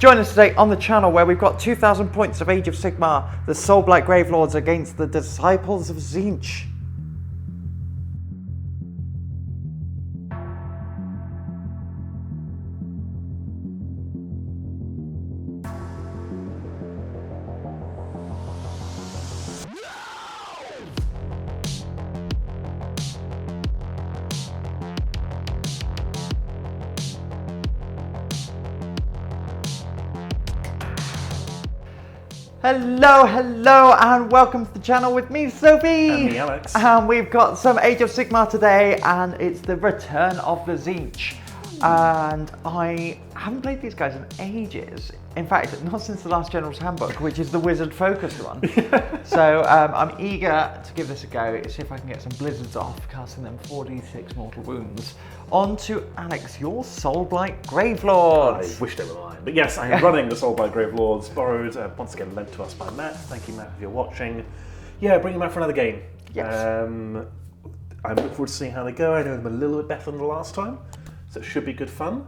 Join us today on the channel where we've got 2,000 points of Age of Sigmar, the Soulblight Gravelords against the Disciples of Tzeentch. Hello, and welcome to the channel with me, Sophie. And me, Alex. And we've got some Age of Sigmar today, and it's the return of the Tzeentch. And I haven't played these guys in ages. In fact, not since the last General's Handbook, which is the wizard-focused one. So I'm eager to give this a go, see if I can get some blizzards off, casting them 4d6 mortal wounds. On to Alex, your Soulblight Gravelords. I wish they were mine. But yes, I am running the Soulblight Gravelords, borrowed, once again lent to us by Matt. Thank you, Matt, if you're watching. Yeah, bring them out for another game. Yes. I'm looking forward to seeing how they go. I know them a little bit better than the last time, so it should be good fun.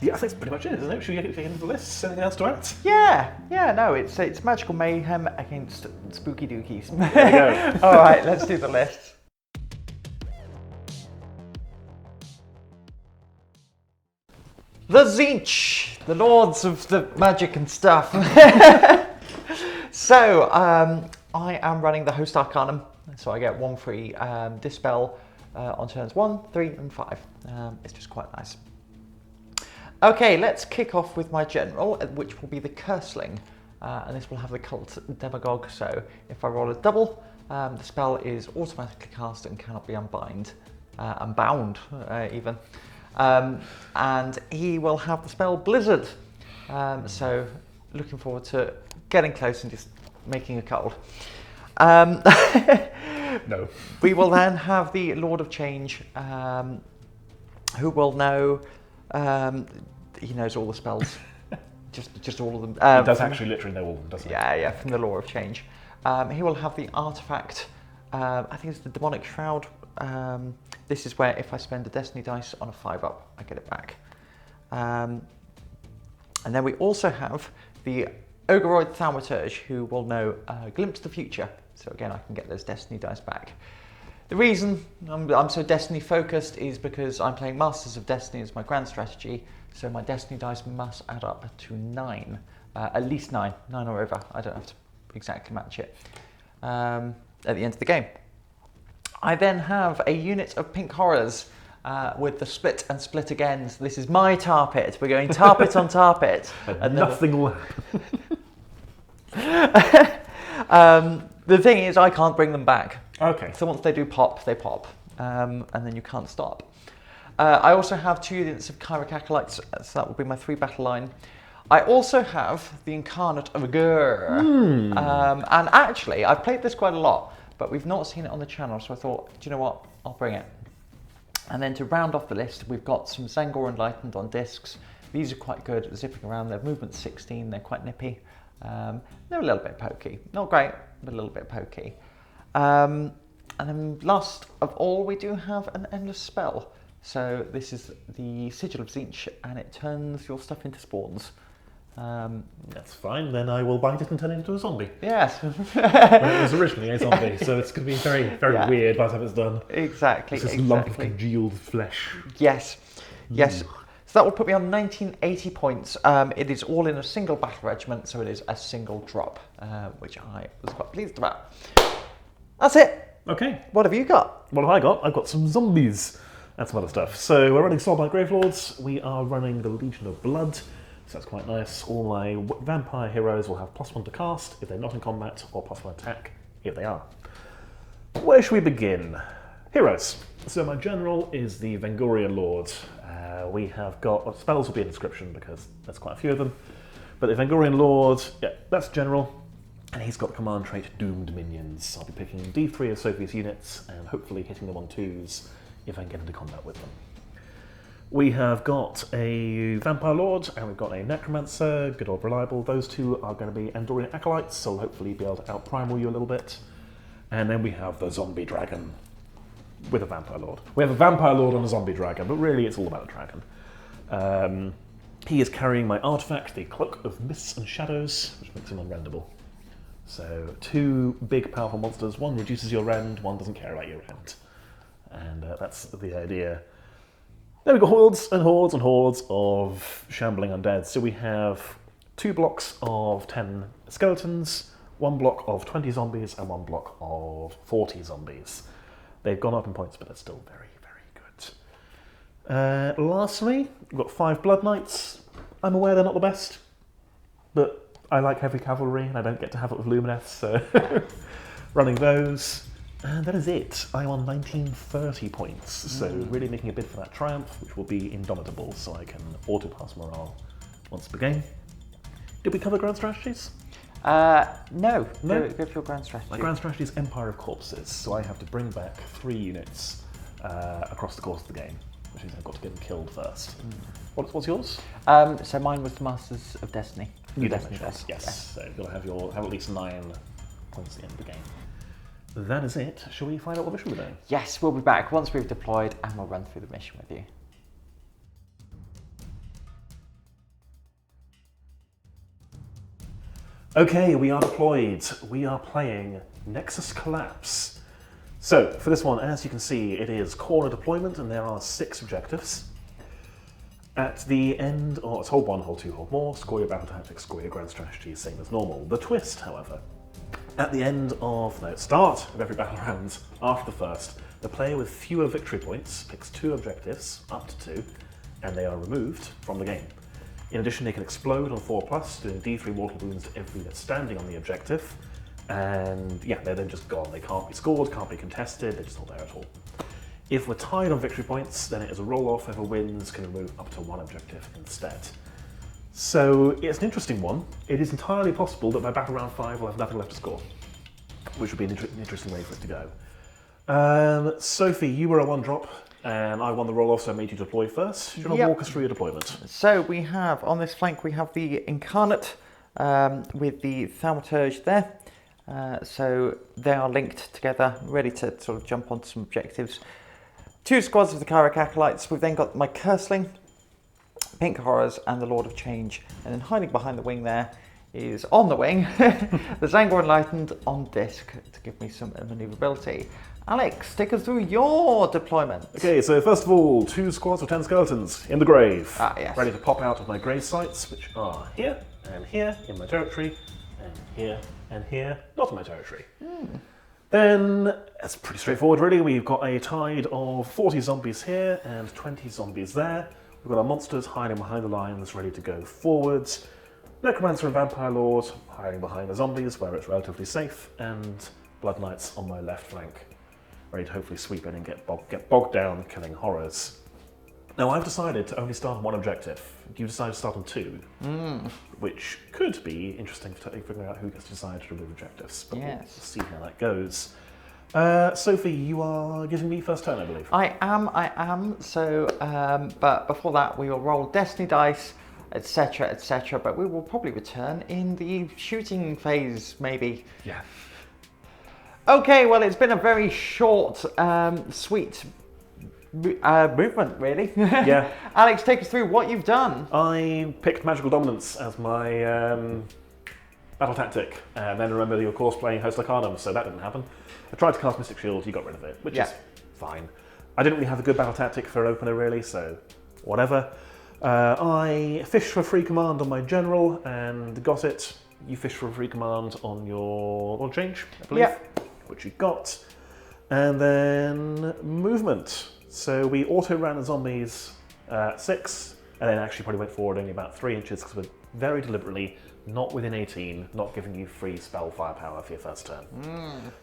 Yeah, I think that's pretty much it, isn't it? Should we get into the list? Anything else to add? Yeah, no, it's magical mayhem against spooky dookies. There we go. All right, let's do the list. The Tzeentch, the lords of the magic and stuff. So, I am running the Host Arcanum, so I get 1 free Dispel on turns 1, 3, and 5. It's just quite nice. Okay, let's kick off with my general, which will be the Curseling, and this will have the Cult Demagogue. So, if I roll a double, the spell is automatically cast and cannot be unbound, even. And he will have the spell Blizzard. So looking forward to getting close and just making a cold. No. We will then have the Lord of Change, who will know, he knows all the spells, just all of them. He does actually literally know all of them, doesn't he? Yeah, from the Law of Change. He will have the Artefact, I think it's the Demonic Shroud. This is where if I spend a Destiny dice on a 5-up, I get it back. And then we also have the Ogoroid Thaumaturge, who will know Glimpse the Future. So again, I can get those Destiny dice back. The reason I'm so Destiny focused is because I'm playing Masters of Destiny as my grand strategy. So my Destiny dice must add up to 9, at least 9 or over. I don't have to exactly match it at the end of the game. I then have a unit of Pink Horrors with the Split and Split Again. So this is my tar pit. We're going tar pit on tar pit. And nothing will happen. The thing is, I can't bring them back. Okay. So once they do pop, they pop. And then you can't stop. I also have 2 units of Chiric Acolytes, so that will be my 3 battle line. I also have the Incarnate of Vigour. And actually, I've played this quite a lot, but we've not seen it on the channel, so I thought, do you know what, I'll bring it. And then to round off the list, we've got some Zangor Enlightened on discs. These are quite good at zipping around. Their movement's 16, they're quite nippy. They're a little bit pokey. Not great, but a little bit pokey. And then last of all, we do have an Endless Spell. So this is the Sigil of Tzeentch, and it turns your stuff into spawns. That's fine, then I will bite it and turn it into a zombie. Yes. Well, it was originally a zombie, so it's going to be very, very weird by the time it's done. Exactly. It's this lump of congealed flesh. Yes. So that will put me on 1980 points. It is all in a single battle regiment, so it is a single drop, which I was quite pleased about. That's it. Okay. What have you got? What have I got? I've got some zombies and some other stuff. So we're running Soulblight Gravelords. We are running the Legion of Blood. So that's quite nice. All my vampire heroes will have +1 to cast if they're not in combat, or +1 attack if they are. Where should we begin? Heroes. So my general is the Vengorian Lord. We have got, spells will be in the description because there's quite a few of them. But the Vengorian Lord, yeah, that's general. And he's got the command trait Doomed Minions. I'll be picking D3 of Sophie's units and hopefully hitting them on 2s if I can get into combat with them. We have got a Vampire Lord and we've got a Necromancer, good old reliable. Those 2 are going to be Andorian Acolytes, so we'll hopefully be able to out-primal you a little bit. And then we have the Zombie Dragon with a Vampire Lord. We have a Vampire Lord and a Zombie Dragon, but really it's all about a dragon. He is carrying my artifact, the Cloak of Mists and Shadows, which makes him unrendable. So 2 big powerful monsters, one reduces your rend, one doesn't care about your rend. And that's the idea. Then we've got hordes and hordes and hordes of shambling undead. So we have 2 blocks of 10 skeletons, 1 block of 20 zombies, and 1 block of 40 zombies. They've gone up in points, but they're still very, very good. Lastly, we've got 5 Blood Knights. I'm aware they're not the best, but I like heavy cavalry, and I don't get to have it with Lumineth, so running those. And that is it. I'm on 1930 points, so really making a bid for that triumph, which will be Indomitable, so I can auto-pass morale once per game. Did we cover grand strategies? No. No? Go for your grand strategy. My grand strategy is Empire of Corpses, so I have to bring back 3 units across the course of the game, which means I've got to get them killed first. What's yours? So mine was the Masters of Destiny. You Destiny yes. Yeah. So you've got to have at least 9 points at the end of the game. That is it. Shall we find out what mission we're doing? Yes, we'll be back once we've deployed and we'll run through the mission with you. Okay, we are deployed. We are playing Nexus Collapse. So, for this one, as you can see, it is corner deployment and there are 6 objectives. At the end, it's hold 1, hold 2, hold more, score your battle tactics, score your grand strategy, same as normal. The twist, however, at the start of every battle round, after the first, the player with fewer victory points picks 2 objectives, up to 2, and they are removed from the game. In addition, they can explode on 4+, doing D3 mortal wounds to every that's standing on the objective, and yeah, they're then just gone. They can't be scored, can't be contested, they're just not there at all. If we're tied on victory points, then it is a roll-off. Whoever wins can remove up to 1 objective instead. So it's an interesting one. It is entirely possible that by battle round 5 we'll have nothing left to score, which would be an interesting way for it to go. Sophie, you were a 1-drop, and I won the roll-off, so I made you deploy first. Do you want to walk us through your deployment? So we have, on this flank, we have the Incarnate with the Thaumaturge there. So they are linked together, ready to sort of jump onto some objectives. 2 squads of the Chirurg Acolytes. We've then got my Curseling, Pink Horrors, and the Lord of Change. And then hiding behind the wing there is, on the wing, the Zangor Enlightened on disc to give me some maneuverability. Alex, take us through your deployment. Okay, so first of all, 2 squads of 10 skeletons in the grave. Yes. Ready to pop out of my grave sites, which are here, and here, in my territory, and here, not in my territory. Then, it's pretty straightforward really. We've got a tide of 40 zombies here and 20 zombies there. We've got our monsters hiding behind the lines, ready to go forwards. Necromancer and Vampire Lord hiding behind the zombies where it's relatively safe, and Blood Knights on my left flank, ready to hopefully sweep in and get bogged down killing horrors. Now I've decided to only start on 1 objective. You decided to start on 2, which could be interesting for figuring out who gets to decide to remove objectives. But we'll see how that goes. Sophie, you are giving me first turn, I believe. I am. So, but before that, we will roll Destiny dice, etc., etc. But we will probably return in the shooting phase, maybe. Yeah. Okay, well, it's been a very short, sweet movement, really. Yeah. Alex, take us through what you've done. I picked Magical Dominance as my battle tactic, and then remembered you were of course playing Host Arcanum, so that didn't happen. I tried to cast Mystic Shield, you got rid of it, which is fine. I didn't really have a good battle tactic for an opener really, so whatever. I fished for free command on my general and got it. You fished for a free command on your Lord Change, I believe, which you got. And then movement. So we auto-ran the zombies 6, and then actually probably went forward only about 3 inches because we're very deliberately not within 18, not giving you free spell firepower for your first turn.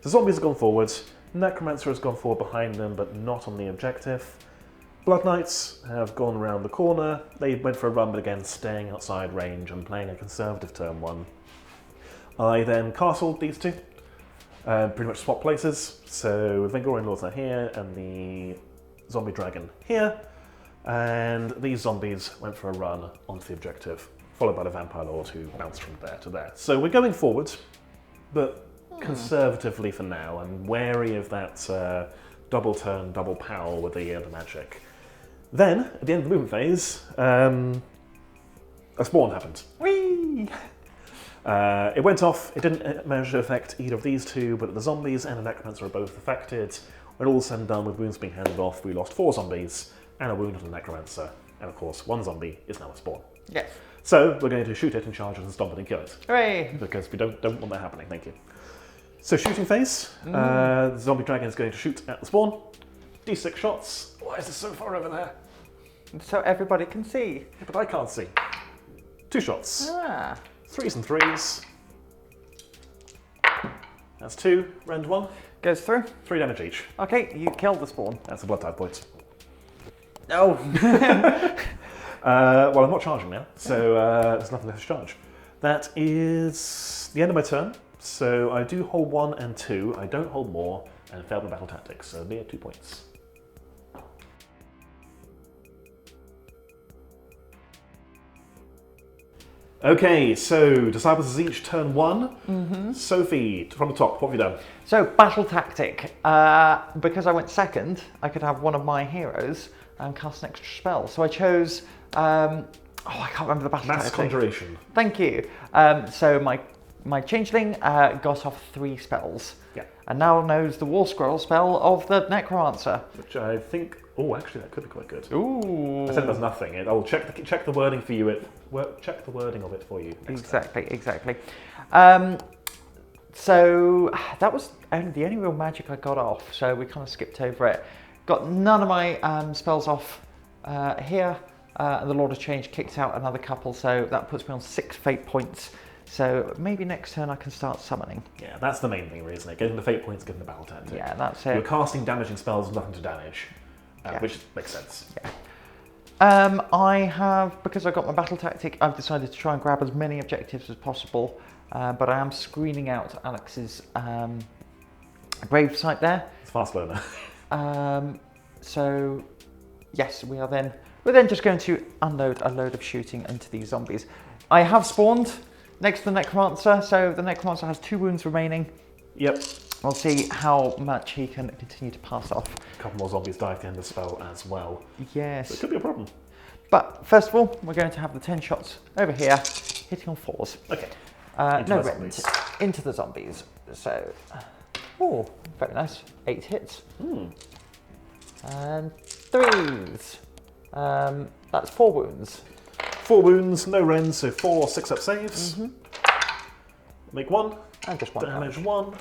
The zombies have gone forward, Necromancer has gone forward behind them, but not on the objective. Blood Knights have gone around the corner. They went for a run, but again, staying outside range and playing a conservative turn 1. I then castled these 2, pretty much swap places. So Vengorian Lords are here, and the Zombie Dragon here. And these zombies went for a run onto the objective, followed by the Vampire Lord, who bounced from there to there. So we're going forward, but conservatively for now, and wary of that double turn, double power with the magic. Then, at the end of the movement phase, a spawn happened. Whee! It went off. It didn't manage to affect either of these two, but the zombies and the Necromancer are both affected. When all said and done, with wounds being handed off, we lost 4 zombies and a wound on the Necromancer. And of course, 1 zombie is now a spawn. Yes. So we're going to shoot it and charge it and stomp it and kill it. Hooray! Because we don't want that happening, thank you. So shooting phase. The zombie dragon is going to shoot at the spawn. D6 shots. Why is it so far over there? So everybody can see. Yeah, but I can't see. 2 shots. Ah. 3s and 3s. That's 2. Rend 1. Goes through. 3 damage each. Okay, you killed the spawn. That's the blood type points. Oh. Well, I'm not charging now, so there's nothing left to charge. That is the end of my turn. So I do hold 1 and 2. I don't hold more, and failed my battle tactics. So mere 2 points. Okay, so Disciples of Tzeentch, turn 1. Sophie, from the top, what have you done? So, battle tactic. Because I went second, I could have one of my heroes cast an extra spell. So I chose, I can't remember the battle Mass tactic. Conjuration. Thank you. So my changeling got off 3 spells. Yeah. And now knows the War Scroll spell of the Necromancer. Which I think, oh, actually that could be quite good. Ooh. I said it does nothing. I'll check the wording for you. Check the wording of it for you. Exactly. So that was the only real magic I got off. So we kind of skipped over it. Got none of my spells off here. And the Lord of Change kicked out another couple. So that puts me on 6 fate points. So maybe next turn I can start summoning. Yeah, that's the main thing, isn't it? Getting the fate points, getting the battle tactic. Yeah, that's it. You're casting damaging spells with nothing to damage, which makes sense. Yeah. I have, because I got my battle tactic, I've decided to try and grab as many objectives as possible, but I am screening out Alex's grave site there. It's fast learner. So, yes, we're then just going to unload a load of shooting into these zombies. I have spawned next to the Necromancer, so the Necromancer has 2 wounds remaining. Yep. We'll see how much he can continue to pass off. A couple more zombies die at the end of the spell as well. Yes. So it could be a problem. But first of all, we're going to have the 10 shots over here, hitting on 4s. Okay. No rend. Into the zombies. So, oh, very nice. 8 hits. And 3s. That's 4 wounds. 4 wounds, no rends, so 4 6-up saves. Make 1. And just 1 damage. 1.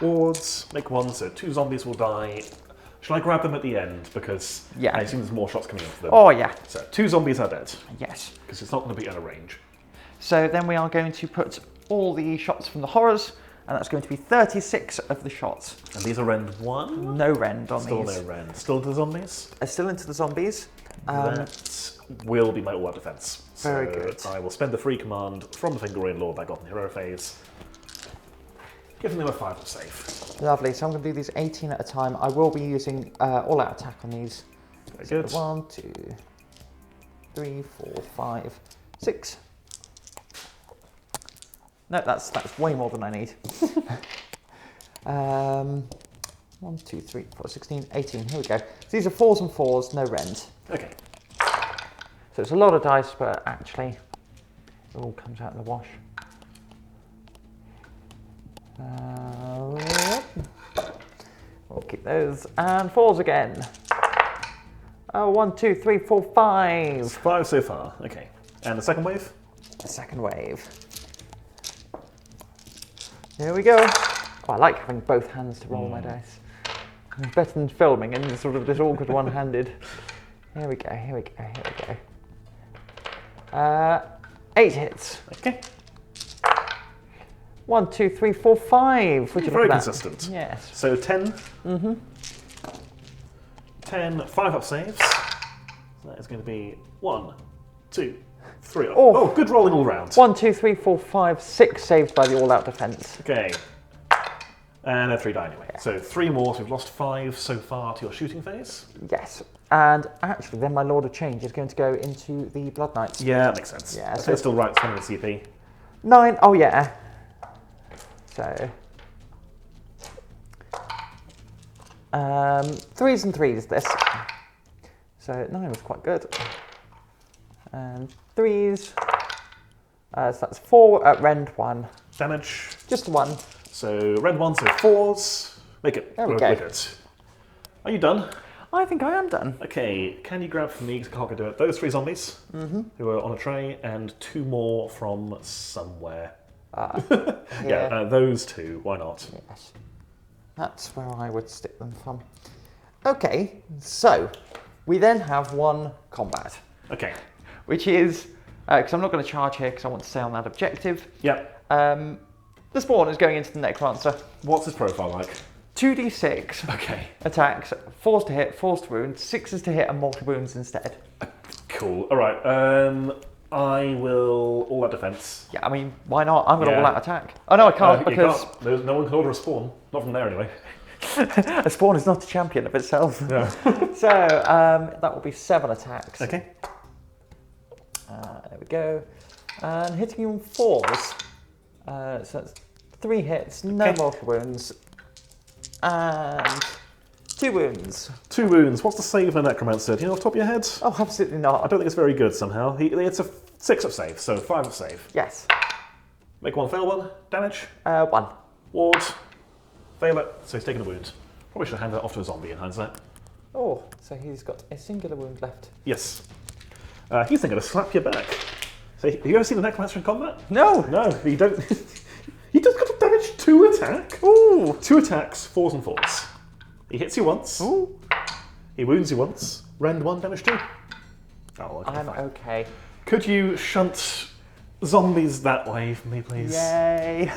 Wards, make 1, so 2 zombies will die. Shall I grab them at the end? Because I assume there's more shots coming into them. Oh, yeah. So 2 zombies are dead. Yes. Because it's not going to be out of range. So then we are going to put all the shots from the horrors, and that's going to be 36 of the shots. And these are rend 1? No rend on Still these. no rend. Still into the zombies? Still into the zombies. That will be my all-out defense. Very good. I will spend the free command from the Vengorian Lord that I got in hero phase, giving them a 5-up save. Lovely. So I'm going to do these 18 at a time. I will be using all-out attack on these. Very So good. 1, 2, 3, 4, 5, 6. No, that's way more than I need. 1, 2, 3, 4, 16, 18. Here we go. So these are 4s and 4s, no rend. Okay. So it's a lot of dice, but actually it all comes out in the wash. We'll keep those. And 4s again. 1, 2, 3, 4, 5. It's 5 so far. Okay. And the second wave? The second wave. Here we go. Oh, I like having both hands to roll my dice. It's better than filming and sort of this awkward one-handed. Here we go. 8 hits. Okay. 1, 2, 3, 4, 5. Would you Very look at that? consistent. Yes. So 10. 10 5-up saves. So that is going to be 1, 2, 3. Oh, good rolling all round. 1, 2, 3, 4, 5, 6 saved by the all-out defense. Okay. And 3 die anyway. So 3 more, so we've lost 5 so far to your shooting phase. Yes. And actually, then my Lord of Change is going to go into the Blood Knights. Yeah, that makes sense. Yeah, I so think it's still right, 20 CP. 9. Oh, yeah. So 3s and 3s this. So 9 was quite good. And 3s. So that's 4 at rend 1. Damage. Just 1. So rend 1, so 4s. Make it. There we go. It. Are you done? I think I am done. Okay, can you grab for me, because I can't do it, those 3 zombies who are on a tray, and 2 more from somewhere. Yeah, those 2, why not? Yes. That's where I would stick them from. Okay, so we then have 1 combat. Okay. Which is, because I'm not going to charge here because I want to stay on that objective. Yep. The spawn is going into the Necromancer. What's his profile like? 2d6 Okay. attacks, 4s to hit, 4s to wound, 6s to hit and multi-wounds instead. Cool. Alright, I will all out defense. Yeah, I mean, why not? I'm going to all out attack. Oh no, I can't because... There's no one can order a spawn. Not from there anyway. A spawn is not a champion of itself. Yeah. So, that will be 7 attacks. Okay. There we go. And hitting you on 4s. So that's 3 hits, no multi-wounds. And 2 wounds. 2 wounds. What's the save on Necromancer? Do you know off the top of your head? Oh, absolutely not. I don't think it's very good somehow. It's a 6 of save, so 5 of save. Yes. Make 1 fail 1. Damage. 1. Ward. Fail it. So he's taken a wound. Probably should hand that off to a zombie in hindsight. Oh, so he's got a singular wound left. Yes. He's then going to slap your back. So, have you ever seen a Necromancer in combat? No. No, you don't. He just got a damage 2 attack. Ooh. 2 attacks, 4s and 4s. He hits you once. Ooh. He wounds you once. Rend 1, damage 2. Oh, okay, I'm fine. okay. Could you shunt zombies that way for me, please? Yay.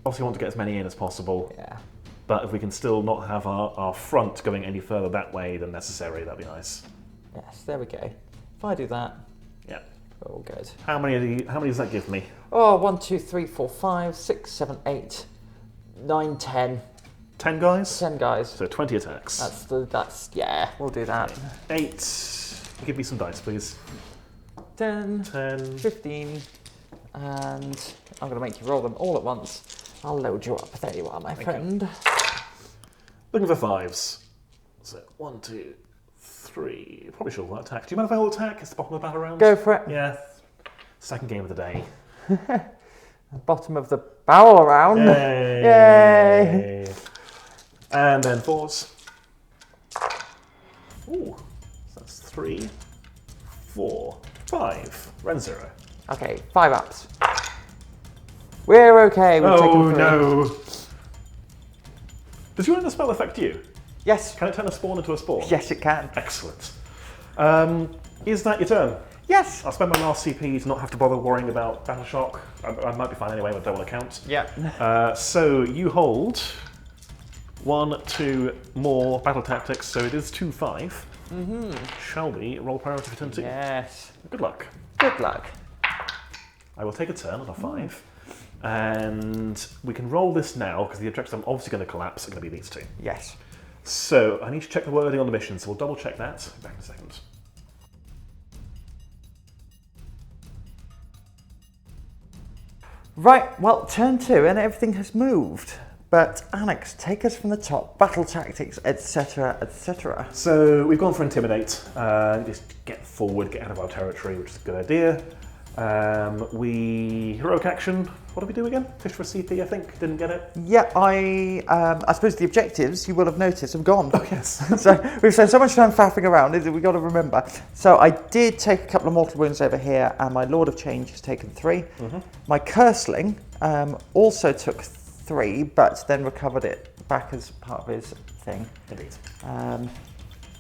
Obviously, I want to get as many in as possible. Yeah. But if we can still not have our front going any further that way than necessary, that'd be nice. Yes, there we go. If I do that, Yeah. all good. How many does that give me? Oh, 1, 2, 3, 4, 5, 6, 7, 8, 9, 10. 10 guys? 10 guys. So 20 attacks. Yeah, we'll do that. 8. Give me some dice, please. 10, 10. 15, and I'm going to make you roll them all at once. I'll load you up. There you are, my friend. Looking for 5s. So 1, 2, 3. Probably should all attack. Do you mind if I all attack? It's the bottom of the battle round. Go for it. Yeah. Second game of the day. Bottom of the barrel round. Yay! Yay! And then 4s. Ooh. So that's 3, 4, 5. Rend 0. Okay, 5 ups. We're okay. We've taken 3. No! Does your end of spell affect you? Yes. Can it turn a spawn into a spawn? Yes, it can. Excellent. Is that your turn? Yes. I'll spend my last CP to not have to bother worrying about Battle Shock. I might be fine anyway, but I don't want to count. Yeah. So you hold 1, 2 more battle tactics, so it is 2, 5. Shall we roll priority for turn 2? Yes. Good luck. Good luck. I will take a turn on a 5. And we can roll this now, because the objectives I'm obviously going to collapse are going to be these 2. Yes. So I need to check the wording on the mission, so we'll double check that. Back in a second. Right, well, turn 2 and everything has moved. But Alex, take us from the top. Battle tactics, etc., etc. So we've gone for Intimidate. Just get forward, get out of our territory, which is a good idea. Heroic action. What did we do again? Fish for CP, I think. Didn't get it. Yeah, I suppose the objectives, you will have noticed, have gone. Oh, yes. So we've spent so much time faffing around, we've got to remember. So I did take a couple of mortal wounds over here, and my Lord of Change has taken 3. My Curseling also took 3, but then recovered it back as part of his thing. Indeed.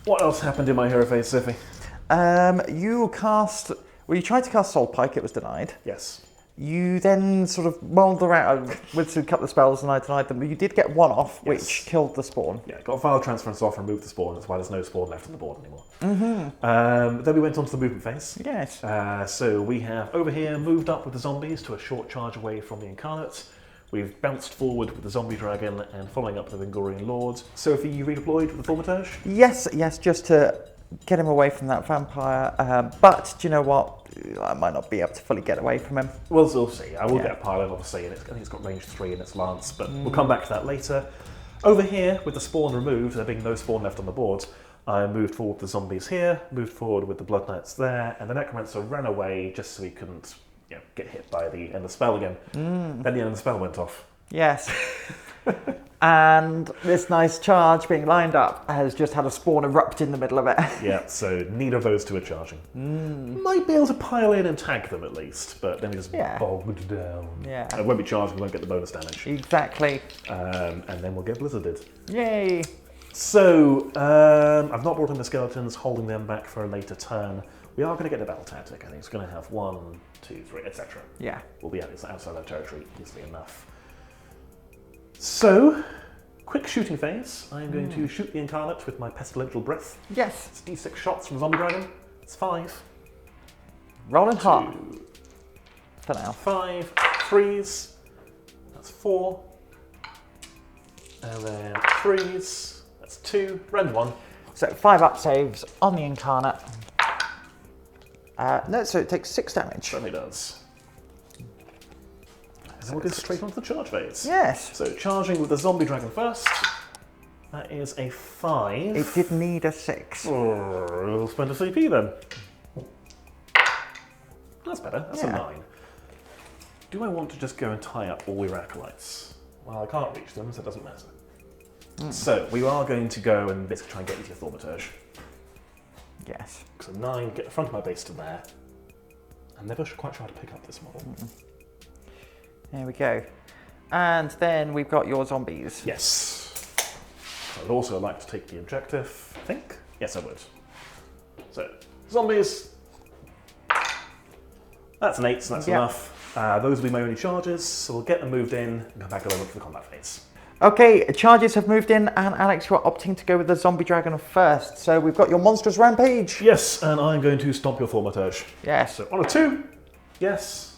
What else happened in my hero phase, Sophie? You tried to cast Soulpike, it was denied. Yes. You then sort of mulled around with a couple of spells and I denied them, but you did get 1 off, which killed the spawn. Yeah, got Vile Transference off and removed the spawn, that's why there's no spawn left on the board anymore. Then we went on to the movement phase. Yes. So we have over here moved up with the zombies to a short charge away from the Incarnate. We've bounced forward with the Zombie Dragon and following up the Vengorian Lord. Sophie, you redeployed with the Thaumaturge? Yes, just to get him away from that vampire. But do you know what? I might not be able to fully get away from him. We'll see. I will get a pylon, obviously, and I think it's got range 3 in its lance, but we'll come back to that later. Over here, with the spawn removed, there being no spawn left on the board, I moved forward with the zombies here, moved forward with the Blood Knights there, and the Necromancer ran away just so he couldn't get hit by the end of the spell again. Then the end of the spell went off. Yes. And this nice charge being lined up has just had a spawn erupt in the middle of it. Yeah, so neither of those two are charging. Might be able to pile in and tag them at least, but then we just bogged down. Yeah. It won't be charged, we won't get the bonus damage. Exactly. And then we'll get blizzarded. Yay. So, I've not brought in the skeletons, holding them back for a later turn. We are going to get a battle tactic. I think it's going to have 1, 2, 3, etc. Yeah. We'll be outside our territory easily enough. So, quick shooting phase. I'm going to shoot the Incarnate with my Pestilential Breath. Yes. It's D6 shots from Zombie Dragon. It's 5. Rolling hot. 2, For now. 5, 3s. That's 4. And then 3s. That's 2. Rend 1. So 5 up saves on the Incarnate. No, so it takes 6 damage. Certainly does. And then we'll go straight onto the charge phase. Yes. So charging with the Zombie Dragon first. That is a 5. It did need a 6. We'll spend a CP then. That's better. That's a 9. Do I want to just go and tie up all your acolytes? Well, I can't reach them, so it doesn't matter. So we are going to go and basically try and get into your Thaumaturge. Yes. So 9, get the front of my base to there. I'm never quite sure how to pick up this model. There we go. And then we've got your zombies. Yes. I'd also like to take the objective, I think. Yes, I would. So, zombies. That's an 8, so that's enough. Those will be my only charges, so we'll get them moved in and come back a little for the combat phase. Okay, charges have moved in, and Alex, you're opting to go with the Zombie Dragon first. So we've got your Monstrous Rampage. Yes, and I'm going to stomp your Thaumaturge. Yes. So on a 2, yes.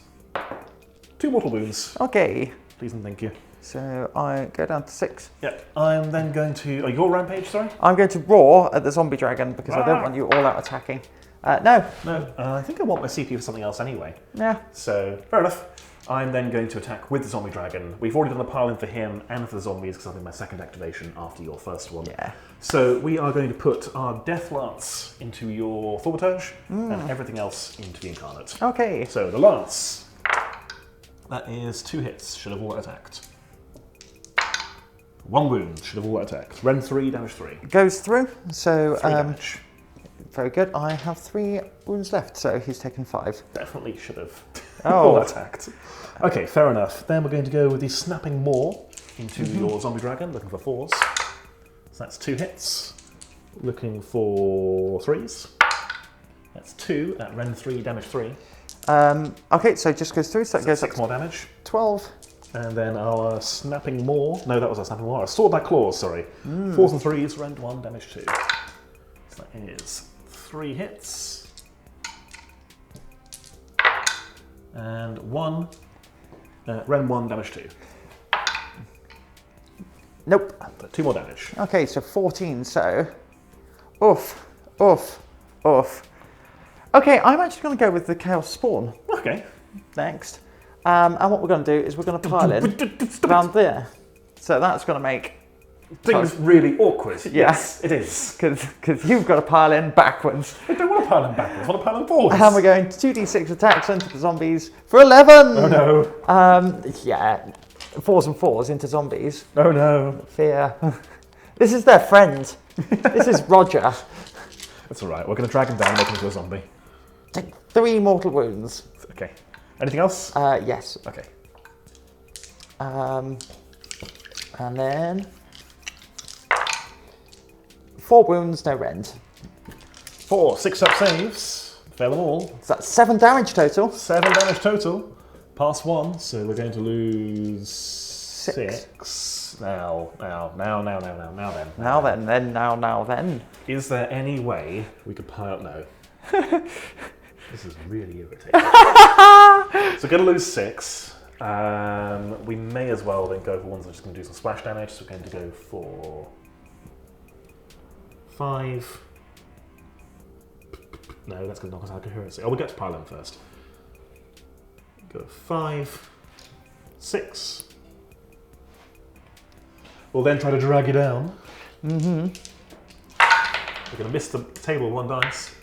2 mortal wounds. Okay. Please and thank you. So I go down to 6. Yep, I'm then going to... Oh, your Rampage, sorry? I'm going to roar at the Zombie Dragon because I don't want you all out attacking. No. No, I think I want my CP for something else anyway. Yeah. So, fair enough. I'm then going to attack with the Zombie Dragon. We've already done the pile-in for him and for the zombies because I'll be my second activation after your first one. Yeah. So we are going to put our Death Lance into your Thaumaturge and everything else into the Incarnate. Okay. So the Lance, that is 2 hits, should have all attacked. 1 wound, should have all attacked. Rend 3, damage 3. Goes through. So 3 damage. very good. I have 3 wounds left, so he's taken 5. Definitely should have all attacked. Okay, fair enough. Then we're going to go with the Snapping Maw into your Zombie Dragon, looking for 4s. So that's 2 hits. Looking for 3s. That's 2 at Rend 3, damage 3. Okay, so it just goes through, so that goes 6 up more damage. 12. And then our Snapping Maw, no, that was our Snapping Maw, our Swordback Claws, sorry. 4s and 3s, Rend 1, damage 2. So that is 3 hits. And 1, Rend 1, damage 2. Nope. 2 more damage. Okay, so 14, so... Oof, oof, oof. Okay, I'm actually going to go with the Chaos Spawn Okay. next. And what we're going to do is we're going to pile in around there. So that's going to make... Things really awkward. Yeah. Yes, it is. Because you've got to pile in backwards. I don't want to pile them backwards, I want to pile them forwards. And we're going 2d6 attacks into the zombies for 11! Oh no. Yeah, 4s and 4s into zombies. Oh no. Fear. This is their friend. This is Roger. That's alright, we're going to drag him down and make him into a zombie. Take 3 mortal wounds. Okay. Anything else? Yes. Okay. And then 4 wounds, no rend. 4 6-up saves. Fail them all. So that's 7 damage total. 7 damage total. Pass 1, so we're going to lose 6. Now then. Now then. Is there any way we could pile... No. This is really irritating. So we're going to lose 6. We may as well then go for ones that are just going to do some splash damage. So we're going to go for 5. No, that's going to knock us out of coherency. Oh, we'll get to pile in first. Go 5, 6. We'll then try to drag you down. You're going to miss the table with 1 dice.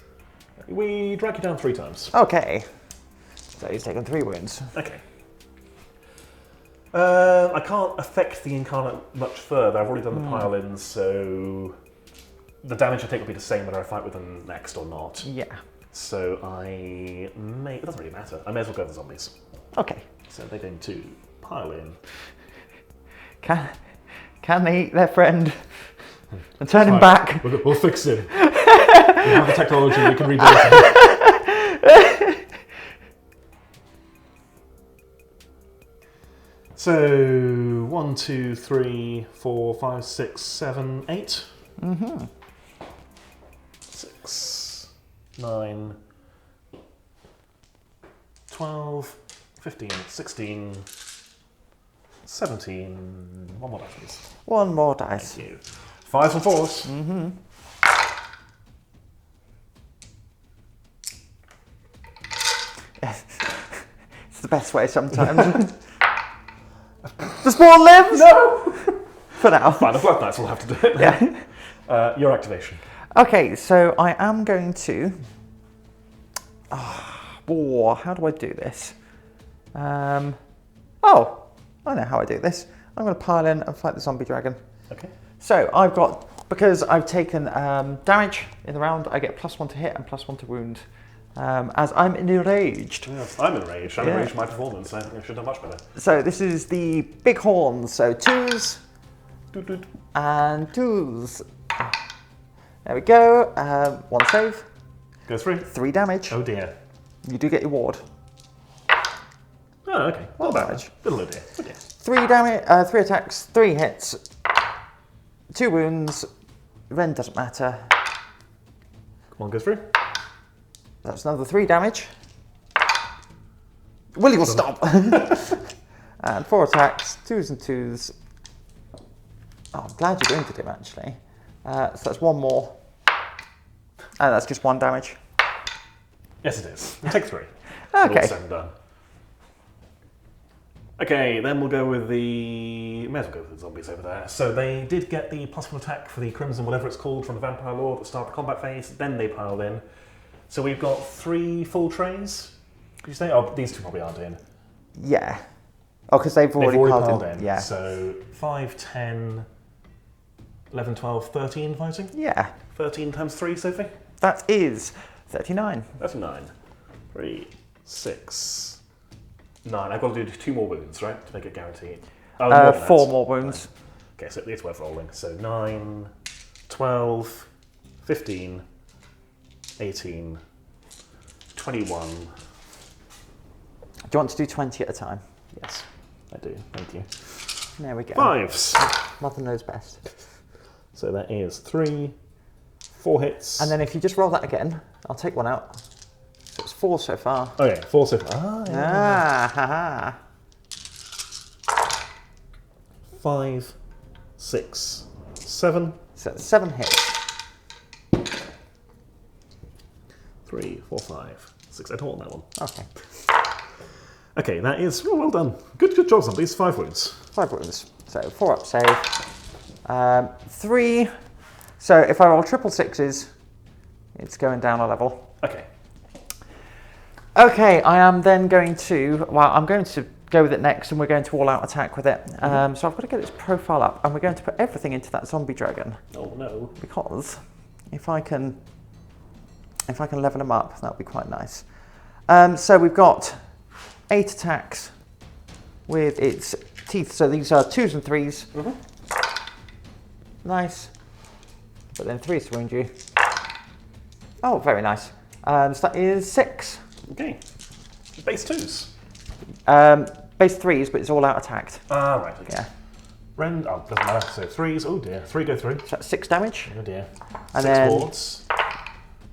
We drag you down 3 times. Okay. So he's taken 3 wounds. Okay. I can't affect the incarnate much further. I've already done the pile-ins, so the damage I take will be the same whether I fight with them next or not. Yeah. So it doesn't really matter. I may as well go with the zombies. Okay. So they're going to pile in. Can they eat their friend and turn him back? We'll fix him. We have the technology, we can rebuild him. So 1, 2, 3, 4, 5, 6, 7, 8. 6, 9, 12, 15, 16, 17. 1 more dice, please. 1 more dice. Thank you. 5s and 4s. It's the best way sometimes. The spawn lives! No! For now. Fine, the Blood Knights will have to do it. Yeah. Your activation. Okay, so I am going to... how do I do this? I know how I do this. I'm going to pile in and fight the zombie dragon. Okay. So I've got, because I've taken damage in the round, I get +1 to hit and +1 to wound. As I'm enraged. Yes, I'm enraged. I'm enraged by my performance. I think I should have done much better. So this is the big horns. So 2s Doot, doot. and 2s. There we go. 1 save. Goes through. 3 damage. Oh dear. You do get your ward. Oh, okay. Well, Not bad. damage. Little oh dear. Oh dear. 3 damage. 3 attacks. 3 hits. 2 wounds. Then doesn't matter. One goes through. That's another 3 damage. Willie will stop. And 4 attacks, 2s and 2s. Oh, I'm glad you're going to do actually. So that's 1 more. And that's just 1 damage. Yes, it is. We'll take 3. Okay. All said and done. Okay, then we'll go with the... May as well go with the zombies over there. So they did get the +1 attack for the Crimson, whatever it's called, from the Vampire Lord at the start of the combat phase. Then they piled in. So we've got 3 full trays. Did you say? Oh, these 2 probably aren't in. Yeah. Oh, because they've already piled in. Yeah. So 5, 10, 11, 12, 13 fighting? Yeah. 13 times 3, Sophie? That is 39. That's 9. 3, 6, 9. I've got to do 2 more wounds, right? To make it guaranteed. Oh, more than 4 that. more wounds. Okay, so it's worth rolling. So 9, 12, 15, 18, 21. Do you want to do 20 at a time? Yes, I do. Thank you. There we go. 5s. Mother knows best. So that is 3, 4 hits. And then if you just roll that again, I'll take 1 out. So it's 4 so far. Oh yeah, 4 so far. Ah, yeah. Ah, haha. 5, 6, 7. So that's 7 hits. 3, 4, 5, 6. I don't want that one. Okay. Okay, that is well done. Good job, zombies. 5 wounds. 5 wounds. So 4 up save. 3. So if I roll triple 6s, it's going down a level. Okay. Okay, I am then going to, I'm going to go with it next and we're going to all out attack with it. So I've got to get its profile up and we're going to put everything into that zombie dragon. Oh no. Because if I can level him up, that would be quite nice. So we've got 8 attacks with its teeth. So these are 2s and 3s. Nice. But then 3s to wound you. Oh, very nice. So that is 6. Okay. Base 2s. Base 3s, but it's all out attacked. Ah, right. Okay. Yeah. Rend. Oh, doesn't matter. So 3s. Oh dear. 3 go through. So that's 6 damage. Oh dear. And 6 then wards.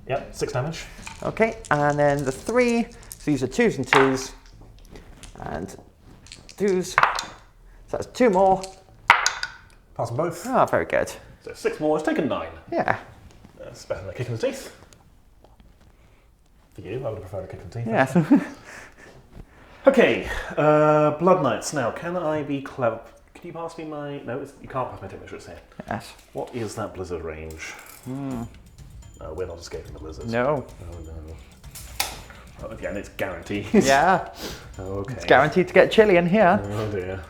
Yep. 6 damage. Okay, and then the 3. So these are 2s and 2s. And 2s. So that's 2 more. Pass them both. Ah, very good. So 6 more. It's taken 9. Yeah. That's better than a kick in the teeth. For you, I would have preferred a kick in the teeth. Yeah. Okay, Blood Knights. Now, can I be clever? Can you pass me my... No, you can't pass my temperature, it's here. Yes. What is that blizzard range? No, we're not escaping the blizzard. No. Oh no. Oh, again, it's guaranteed. Yeah. Okay. It's guaranteed to get chilly in here. Oh dear.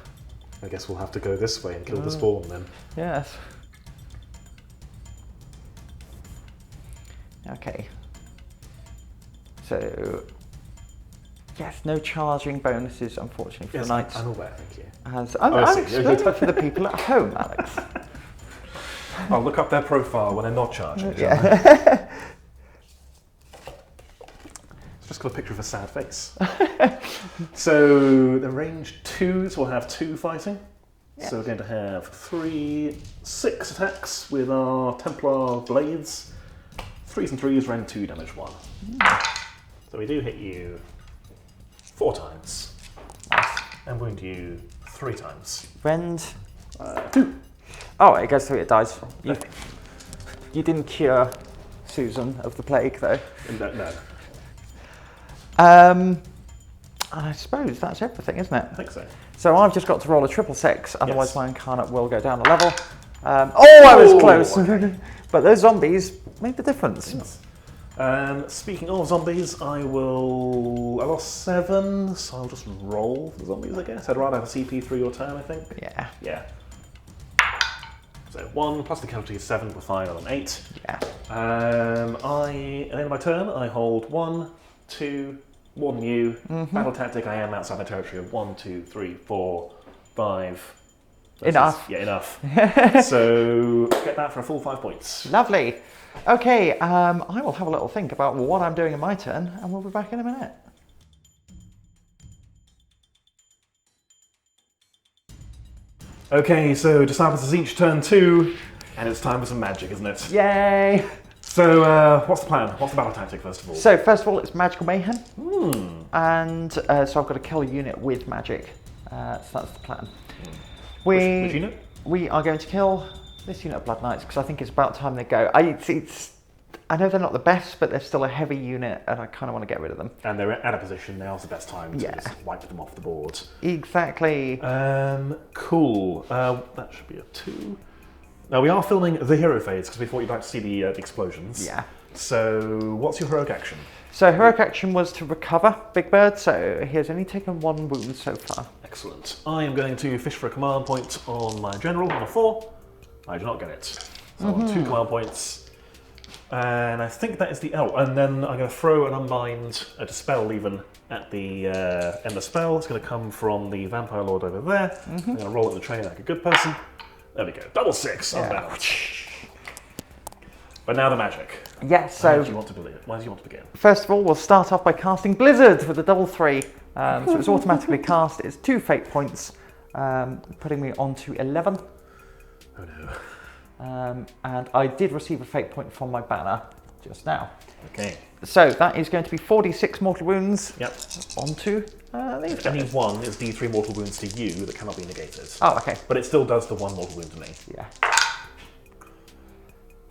I guess we'll have to go this way and kill the spawn then. Yes. Okay. So, yes, no charging bonuses, unfortunately, for Yes, the knights. I'm aware, thank you. I'm explaining for the people at home, Alex. I'll look up their profile when they're not charging. Yeah. Just got a picture of a sad face. So the range 2s will have 2 fighting. Yes. So we're going to have 6 attacks with our Templar blades. 3s and 3s, rend 2, damage 1. So we do hit you 4 times. Nice. And wound you 3 times. Rend. 2. Oh, it goes through, it dies. You didn't cure Susan of the plague, though. No. I suppose that's everything, isn't it? I think so. So I've just got to roll a 666, otherwise Yes. my Incarnate will go down a level. I was close! Okay. But those zombies made the difference. Yes. Speaking of zombies, I lost 7, so I'll just roll for the zombies, I guess. I'd rather have a CP3 your turn, I think. Yeah. Yeah. So 1 plus the casualty is 7 with 5 on 8. Yeah. At the end of my turn, I hold 1, 2, 1 new. Battle tactic, I am outside my territory of 1, 2, 3, 4, 5. Enough. Yeah, enough. So get that for a full 5 points. Lovely. Okay, I will have a little think about what I'm doing in my turn, and we'll be back in a minute. Okay, so Disciples of Tzeentch turn 2, and it's time for some magic, isn't it? Yay! So, what's the plan? What's the battle tactic, first of all? So, first of all, it's Magical Mayhem. And so I've got to kill a unit with magic. So that's the plan. Which unit? We are going to kill this unit of Blood Knights, because I think it's about time they go. I know they're not the best, but they're still a heavy unit, and I kind of want to get rid of them. And they're at a position, now's the best time to just wipe them off the board. Exactly. Cool. That should be a 2. Now, we are filming the hero phase, because we thought you'd like to see the explosions. Yeah. So, what's your heroic action? So heroic action was to recover Big Bird, so he has only taken 1 wound so far. Excellent. I am going to fish for a command point on my general on a 4. I do not get it. So I want 2 command points. And I think that is the... Oh, and then I'm going to throw an Unbind, a Dispel even, at the end of the spell. It's going to come from the Vampire Lord over there. I'm going to roll up the train like a good person. There we go. Double 6. Yeah. But now the magic. Yes, so... Why do you want to begin? First of all, we'll start off by casting Blizzard with a double 3. So it's automatically cast. It's 2 fate points, putting me on to 11. Oh no. And I did receive a fate point from my banner just now. Okay. So that is going to be 46 mortal wounds. Yep. Onto these Any guys. 1 is D3 mortal wounds to you that cannot be negated. Oh, okay. But it still does the 1 mortal wound to me. Yeah.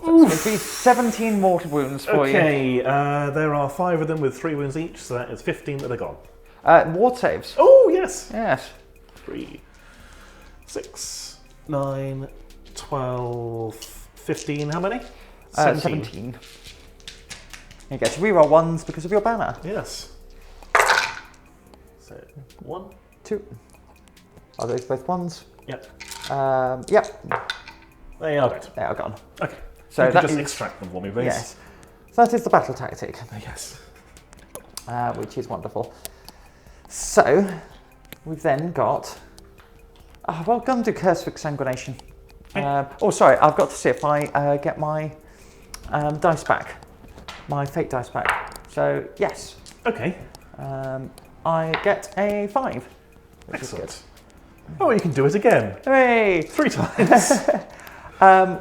So it's going to be 17 mortal wounds for you. Okay, there are 5 of them with 3 wounds each, so that is 15 that are gone. Ward saves. Oh, yes! Yes. 3, 6, 9, 12, 15, how many? 17. You get to reroll 1s because of your banner. Yes. So, 1. 2. Are those both 1s? Yep. Yep. They are good. They are gone. Okay. So you can that just is- extract them for me, please. Yes. So that is the battle tactic, Yes. which is wonderful. So, we've then got... Oh, well, go and do Curse of Exsanguination. Sorry, I've got to see if I get my dice back. My fate dice back. So, yes. Okay. I get a 5. Which Excellent. Is Oh, you can do it again. good. Hooray! 3 times.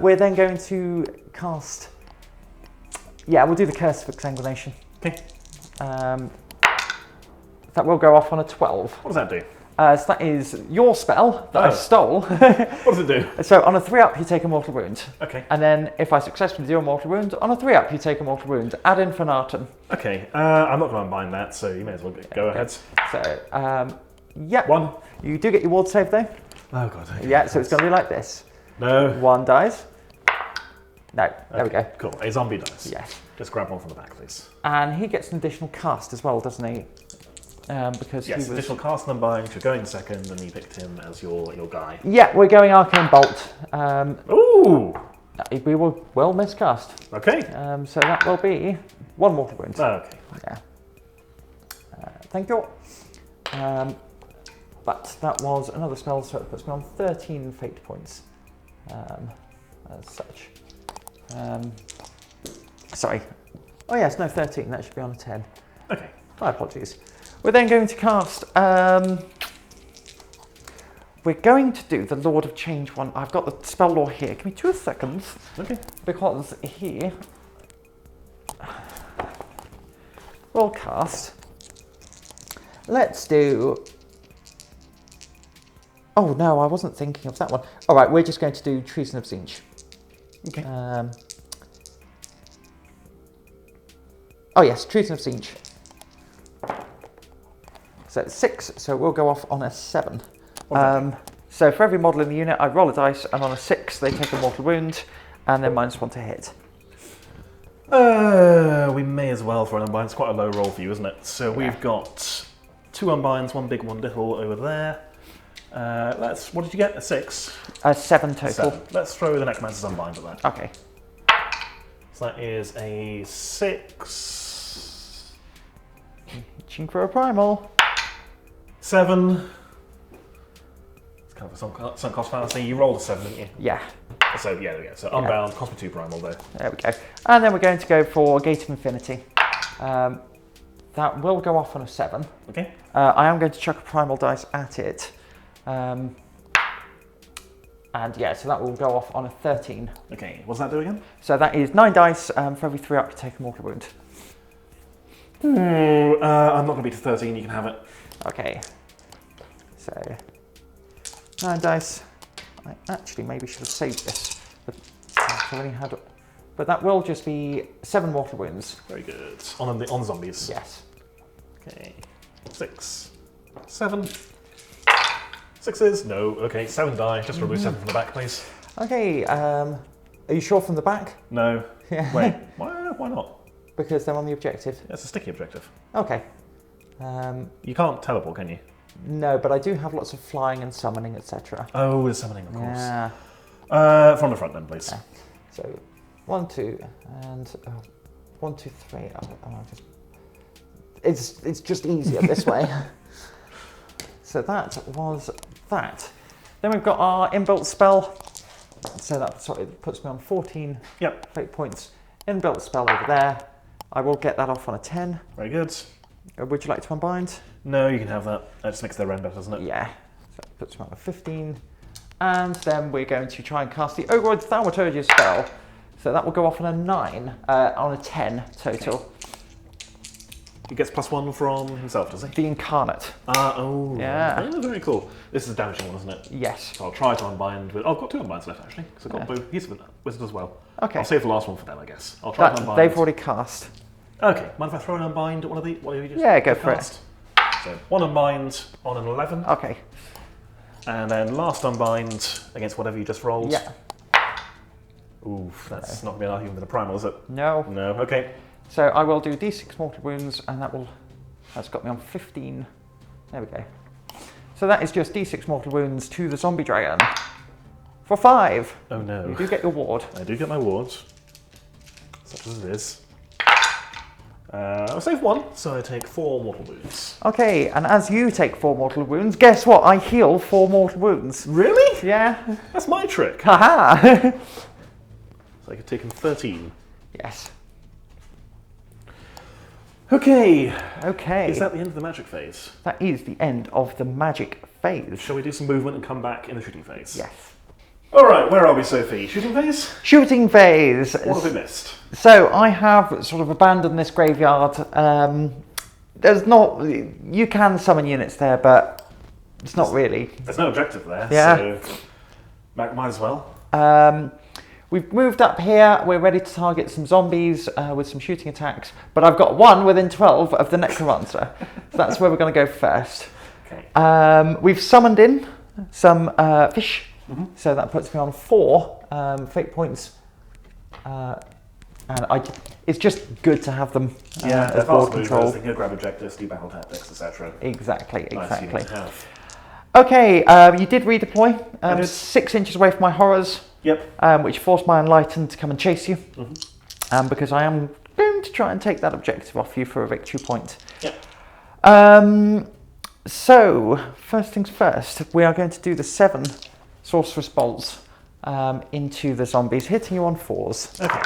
We're then going to cast... Yeah, we'll do the Curse of Exsanguination. Okay. That will go off on a 12. What does that do? So that is your spell that I Oh. stole. What does it do? So on a 3-up, you take a mortal wound. Okay. And then if I successfully do a mortal wound, on a 3-up, you take a mortal wound. Ad infinitum. Okay. I'm not going to unbind that, so you may as well go ahead. So, yeah. 1. You do get your ward save though. Oh, God. Okay. Yeah, so it's going to be like this. No. 1 dies. No, there we go. Cool, a zombie dice. Yes. Just grab one from the back, please. And he gets an additional cast as well, doesn't he? Because yes, he was... additional cast and unbind. You're going second, and you picked him as your guy. Yeah, we're going Arcane Bolt. Ooh! We will well miscast. Okay. So that will be 1 mortal wound. Okay. Yeah. Thank you. But that was another spell, so it puts me on 13 fate points. As such. Sorry. Oh yes, no, 13. That should be on a 10. Okay. My apologies. We're then going to cast... we're going to do the Lord of Change one. I've got the spell lore here. Give me 2 seconds. Okay. Because here... we'll cast... Let's do... Oh no, I wasn't thinking of that one. All right, we're just going to do Treason of Tzeentch. Okay. Oh yes, Treason of Tzeentch. So it's 6, so we'll go off on a 7. So for every model in the unit, I roll a dice, and on a 6, they take a mortal wound, and then -1 to hit. We may as well throw an unbind. It's quite a low roll for you, isn't it? So we've got 2 unbinds, 1 big, 1 little over there. What did you get? A 6? 7 total. 7. Let's throw the Necromancer's unbind at that. Okay. So that is a 6. Reaching for a primal. 7. It's kind of a sunk cost fallacy. You rolled a 7, didn't you? Yeah. So yeah, there we go. So unbound, cost me 2 primal though. There we go. And then we're going to go for Gate of Infinity. That will go off on a 7. Okay. I am going to chuck a primal dice at it. And yeah, so that will go off on a 13. Okay, what's that do again? So that is 9 dice for every 3 up to take a mortal wound. I'm not going to beat to 13, you can have it. Okay. So 9 dice. I actually maybe should have saved this. But I've already had... But that will just be 7 mortal wounds. Very good. On the zombies? Yes. Okay. 6. 7. 6s? No. Okay, 7 die. Just remove 7 from the back, please. Okay, are you sure from the back? No. Yeah. Wait, why not? Because they're on the objective. Yeah, it's a sticky objective. Okay. You can't teleport, can you? No, but I do have lots of flying and summoning, etc. Oh, the summoning, of course. Yeah. From the front then, please. Yeah. So 1, 2, and 1, 2, 3. It's just easier this way. So that was that. Then we've got our inbuilt spell. So that puts me on 14 fate points. Inbuilt spell over there. I will get that off on a 10. Very good. Would you like to unbind? No, you can have that. That just makes their rend better, doesn't it? Yeah. So that puts me on a 15. And then we're going to try and cast the Ogroid Thaumaturgy spell. So that will go off on a 9, on a 10 total. Okay. He gets +1 from himself, does he? The Incarnate. Oh. Yeah. Oh, very cool. This is a damaging one, isn't it? Yes. So I'll try to unbind with... Oh, I've got 2 unbinds left, actually. Because I've got both. He's a wizard as well. Okay. I'll save the last one for them, I guess. I'll try to unbind. They've already cast. Okay. Mind if I throw an unbind at one of the... What have you just Yeah, go for it. So 1 unbind on an 11. Okay. And then last unbind against whatever you just rolled. Yeah. Oof, that's not going to be an argument with a primal, is it? No. No, okay. So I will do D6 mortal wounds, and that's got me on 15. There we go. So that is just D6 mortal wounds to the zombie dragon. For 5. Oh no. You do get your ward. I do get my wards. Such as it is. I'll save 1, so I take 4 mortal wounds. Okay, and as you take 4 mortal wounds, guess what? I heal 4 mortal wounds. Really? Yeah. That's my trick. Haha! So I could take him 13. Yes. Okay. Okay. Is that the end of the magic phase? That is the end of the magic phase. Shall we do some movement and come back in the shooting phase? Yes. Alright, where are we, Sophie? Shooting phase? Shooting phase. What have we missed? So I have sort of abandoned this graveyard. There's not... You can summon units there, but it's not really. There's no objective there, Yeah. so might as well. We've moved up here. We're ready to target some zombies with some shooting attacks, but I've got 1 within 12 of the Necromancer. So that's where we're going to go first. Okay. We've summoned in some fish, so that puts me on 4 fate points And it's just good to have them Yeah, as board control. They can grab objectives, do battle tactics, etc. Exactly, Nice exactly. unit to have. Okay, you did redeploy. I did. 6 inches away from my horrors. Yep. Which forced my Enlightened to come and chase you. Mm-hmm. Because I am going to try and take that objective off you for a victory point. Yep. So, first things first, we are going to do the 7 Sorceress Bolts into the zombies, hitting you on 4s. Okay.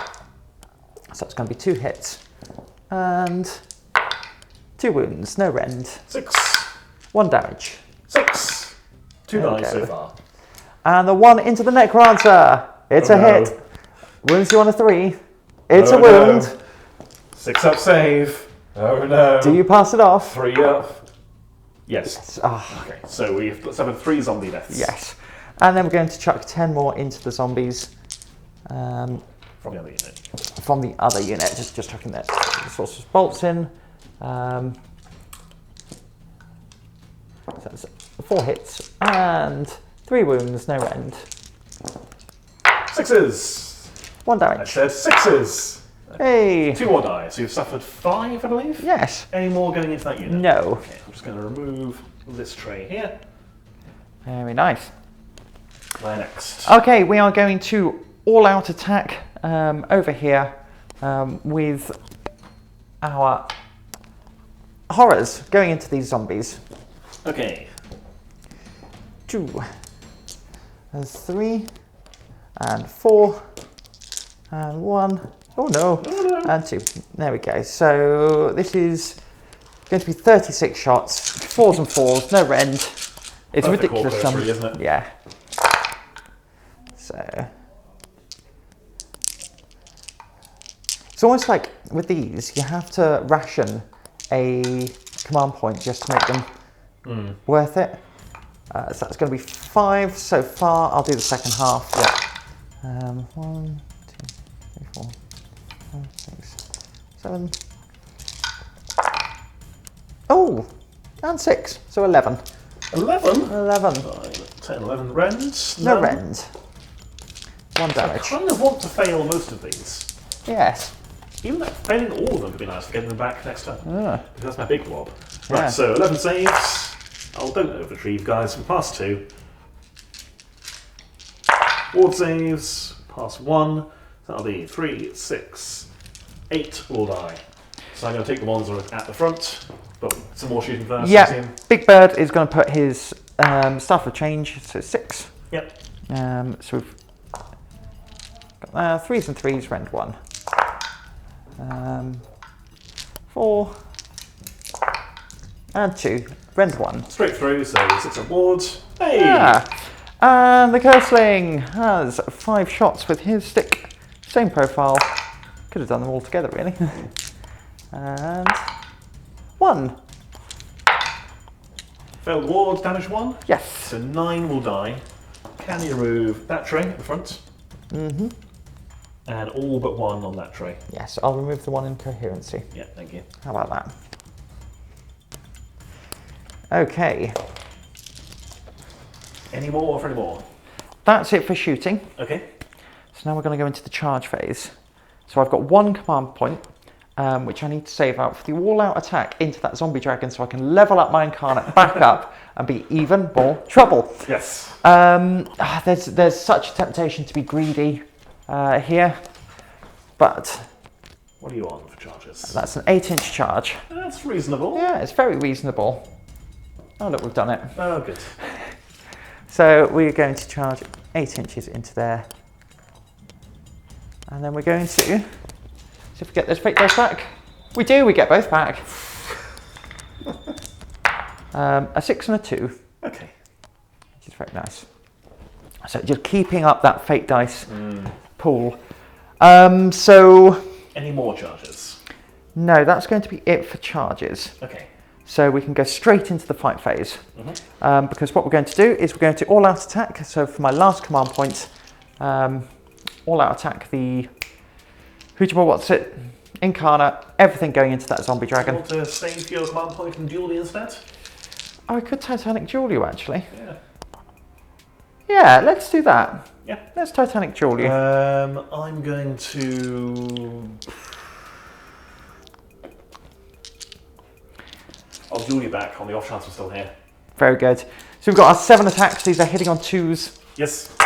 So it's going to be 2 hits. And 2 wounds, no rend. 6. 1 damage. 6. 2 There we dice go. so far. And the 1 into the Necromancer. It's Oh, a no. hit. Wounds you on a 3. It's Oh, a wound. no. 6 up save. Oh no. Do you pass it off? 3 up. Yes. Okay, so we've suffered 3 zombie deaths. Yes. And then we're going to chuck 10 more into the zombies. From the other unit. From the other unit, just chucking the Sorcerer's Bolts in. So that's 4 hits and 3 wounds, no rend. 6s. 1 I damage. said 6s. Hey. 2 more dice. So you've suffered 5, I believe? Yes. Any more going into that unit? No. Okay, I'm just going to remove this tray here. Very nice. Where next? Okay, we are going to all-out attack over here with our horrors going into these zombies. Okay. 2 and 3 and 4 and 1. Oh no. And 2. There we go. So this is going to be 36 shots, 4s and 4s, no rend. It's Perfect ridiculous. core cursory, isn't it? Yeah. So it's almost like with these, you have to ration a command point just to make them worth it. So that's going to be 5 so far. I'll do the second half. Yeah. 1, 2, 3, 4, 5, 6, 7. Oh, and 6, so 11. 11? 11. 10, 11 rends. No rend. 1 I damage. kind of want to fail most of these. Yes. Even that failing all of them could be nice for getting them back next turn. Because that's my big blob. Right, Yeah. so 11 saves. Oh, don't over-retrieve, guys. We pass 2. Ward saves. Pass 1. That'll be 3, 6, 8 will die. So I'm going to take the ones that are at the front. But some more shooting first. Yeah, Big Bird is going to put his Staff of Change, so 6. Yep. So we've got 3s and 3s, rend 1. 4 and 2, rend 1. Straight through, so 6 up wards. Hey! Yeah. And the Curseling has 5 shots with his stick. Same profile. Could have done them all together, really. And 1. Failed wards, damage 1. Yes. So 9 will die. Can you remove that tray at the front? Mm-hmm. And all but 1 on that tray. Yes, I'll remove the 1 in coherency. Yeah, thank you. How about that? Okay. Any more or for any more? That's it for shooting. Okay. So now we're going to go into the charge phase. So I've got 1 command point, which I need to save out for the all-out attack into that zombie dragon so I can level up my incarnate back up and be even more trouble. Yes. There's such a temptation to be greedy here, but What are you on for charges? that's an 8-inch charge. That's reasonable. Yeah, it's very reasonable. Oh look, we've done it. Oh, good. So we're going to charge 8 inches into there. And then we're going to see if we get those fake dice back. We do, we get both back. A 6 and a 2. Okay. Which is very nice. So just keeping up that fake dice pool. So Any more charges? no, that's going to be it for charges. Okay. So we can go straight into the fight phase. Because what we're going to do is we're going to all-out attack. So for my last command point, all-out attack the what's it, incarnate, everything going into that zombie dragon. Want to save your command point and duel me instead? Oh, I could Titanic duel you actually. Yeah. Yeah, let's do that. Yeah. Let's Titanic duel you. I'm going to... I'll duel you back on the off chance we're still here. Very good. So we've got our 7 attacks. These are hitting on 2s. Yes.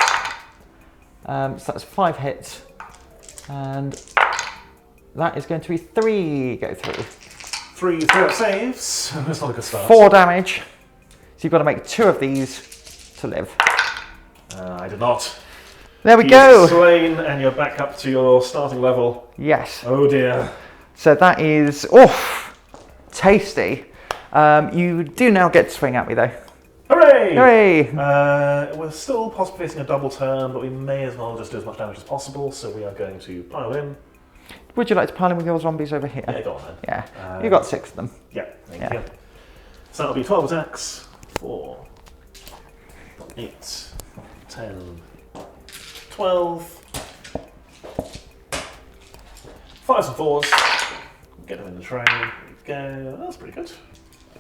So that's 5 hits. And that is going to be 3 go through. 3 up saves. That's not a good start. 4 damage. So you've got to make 2 of these to live. I did not. There we go. Slain, and you're back up to your starting level. Yes. Oh dear. So that is, tasty. You do now get to swing at me though. Hooray! Hooray! We're still possibly facing a double turn, but we may as well just do as much damage as possible, so we are going to pile in. Would you like to pile in with your zombies over here? Yeah, go on then. Yeah, you got 6 of them. Yeah, thank you. So that'll be 12 attacks. 4, 8, 10, 12. 5s and 4s. Get them in the tray. There we go. That's pretty good.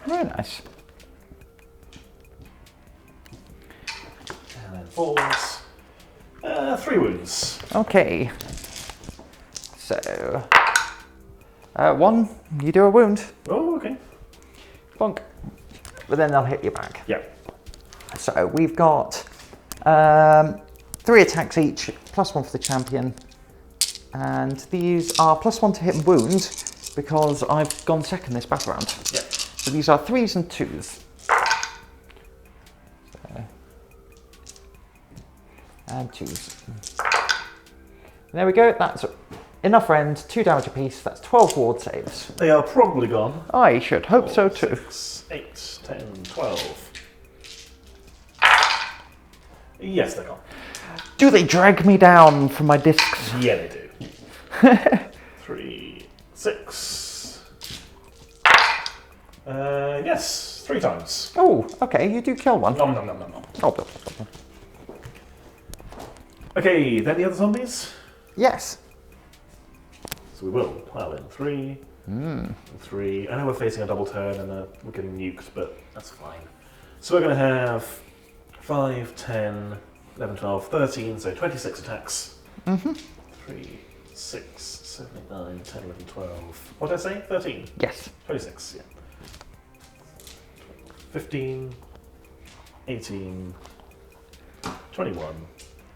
Very nice. And then 4s. 3 wounds. Okay. So, 1, you do a wound. Oh, okay. Bonk. But then they'll hit you back. Yeah. So we've got 3 attacks each, +1 for the champion. And these are +1 to hit and wound because I've gone second this battle round. Yeah. So these are 3s and 2s. So, and 2s. There we go, that's enough rend, 2 damage apiece, that's 12 ward saves. They are probably gone. I should hope so too. 6, 8, 10, 12. Yes, they're gone. Do they drag me down from my discs? Yeah, they do. 3, 6. Yes, 3 times. Oh, okay, you do kill one. Nom nom nom nom nom. Oh, Okay, then the other zombies. yes. So we will pile in 3, 3. I know we're facing a double turn and we're getting nuked, but that's fine. So we're going to have 5, 10, 11, 12, 13, so 26 attacks. 3, 6, 7, 8, 9, 10, 11, 12. What did I say? 13? Yes. 26, yeah. 15, 18, 21,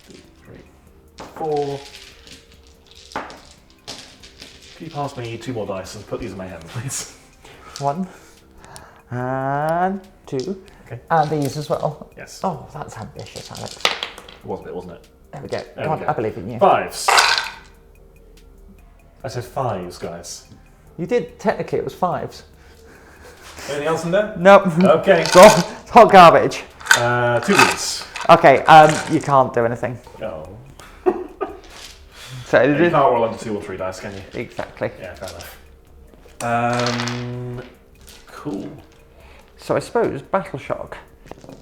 2, 3, 4. Can you pass me 2 more dice and put these in my hand, please? 1 and 2. Okay. And these as well. Yes. Oh, that's ambitious, Alex. It was a bit, wasn't it? There we go. There God, we go. I believe in you. 5s. I said 5s, guys. You did, technically it was 5s. Anything else in there? Nope. Okay. It's hot garbage. 2 wounds. Okay, you can't do anything. Oh. So You can't roll under 2 or 3 dice, can you? Exactly. Yeah, fair enough. Cool. So I suppose Battle Shock.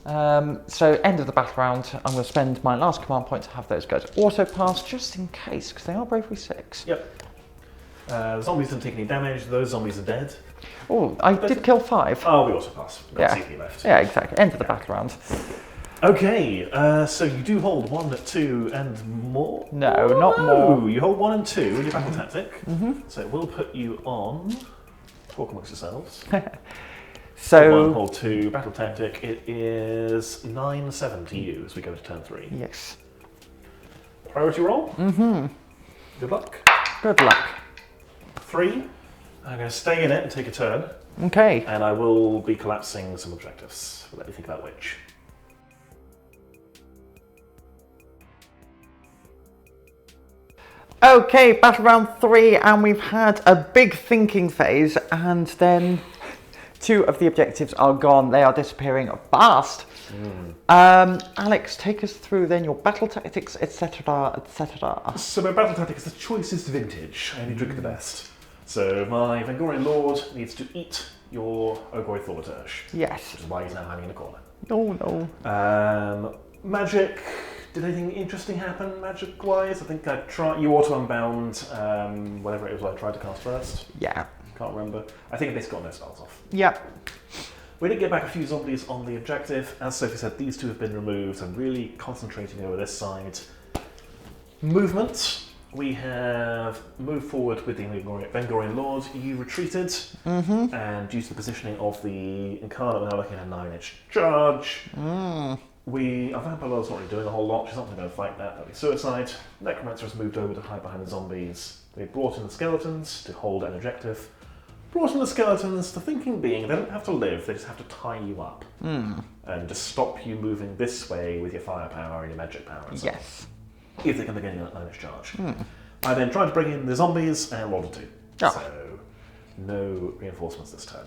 So end of the battle round, I'm going to spend my last command point to have those guys auto pass just in case, because they are bravery 6. Yep. The zombies didn't take any damage. Those zombies are dead. Oh, I did kill 5. Oh, we auto pass. Got Yeah. CP left. Yeah, exactly. End of the battle round. Okay, so you do hold 1, 2, and more? No, Oh, not no. more. You hold 1 and 2 in your battle tactic. So it will put you on. Talk amongst yourselves. So Hold 1, hold 2, battle tactic. It is 9/7 to you as we go to turn 3. yes. Priority roll. Good luck. Good luck. 3. I'm going to stay in it and take a turn, Okay. and I will be collapsing some objectives. Let me think about which. Okay, battle round 3, and we've had a big thinking phase, and then 2 of the objectives are gone. They are disappearing fast. Alex, take us through then your battle tactics, etc., etc. So my battle tactic is the choicest vintage. I only drink the best. So my Vengorian Lord needs to eat your Ogoi Thaumaturge, Yes. which is why he's now hiding in a corner. Oh no. Magic. Did anything interesting happen magic-wise? I think I tried. You auto-unbound whatever it was I tried to cast first. Yeah. Can't remember. I think I basically got no spells off. Yep. We did get back a few zombies on the objective. As Sophie said, these two have been removed. I'm really concentrating over this side. Movement. We have moved forward with the Vengorian Lord. You retreated, and due to the positioning of the Incarnate, we're now looking at a 9-inch charge. Our Vampire Lord's not really doing a whole lot. She's not going to fight that. That'd be suicide. Necromancer has moved over to hide behind the zombies. They brought in the skeletons to hold an objective. Brought in the skeletons, the thinking being they don't have to live, they just have to tie you up. And just stop you moving this way with your firepower and your magic power and stuff. Yes. If they're going to be getting a 9-inch charge. I then tried to bring in the zombies and rolled a 2. So, no reinforcements this turn.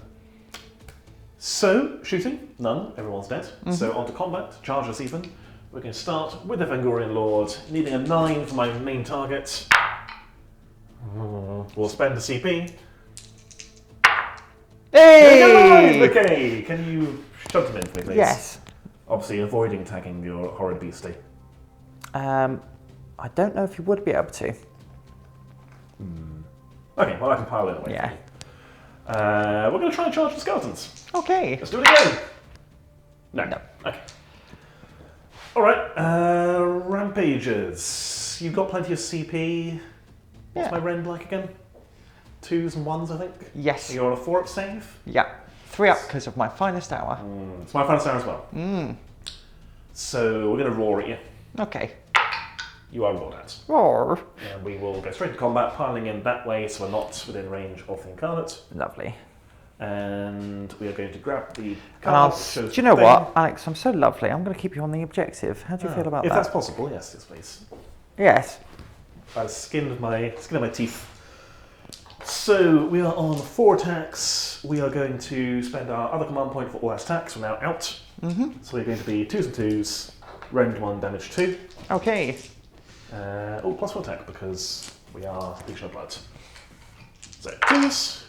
So, shooting, none, everyone's dead. So, on to combat, charge us even. We're going to start with the Vengorian Lord, needing a 9 for my main target. We'll spend a CP. Hey! Okay, can you shove them in for me, please? Yes. Obviously, avoiding tagging your horrid beastie. I don't know if you would be able to. Okay, well, I can pile it away. Yeah. We're going to try and charge the skeletons. Okay. Let's do it again. No. Okay. All right. Rampages. You've got plenty of CP. What's my rend like again? 2s and 1s, I think. Yes. You're on a 4-up save. Yeah. 3 up because of my finest hour. It's my finest hour as well. So we're going to roar at you. Okay. You are roared at. Roar. And we will go straight to combat, piling in that way so we're not within range of the Incarnate. Lovely. And we are going to grab the And card. do you know what, Alex? I'm so lovely. I'm going to keep you on the objective. How do you feel about that? If that's possible, yes, please. Yes. By the skin of my teeth. So we are on 4 attacks. We are going to spend our other command point for all our attacks. We're now out. So we're going to be 2s and 2s, rend 1, damage 2. Okay. +1 attack because we are Legion of Blood. So 2s.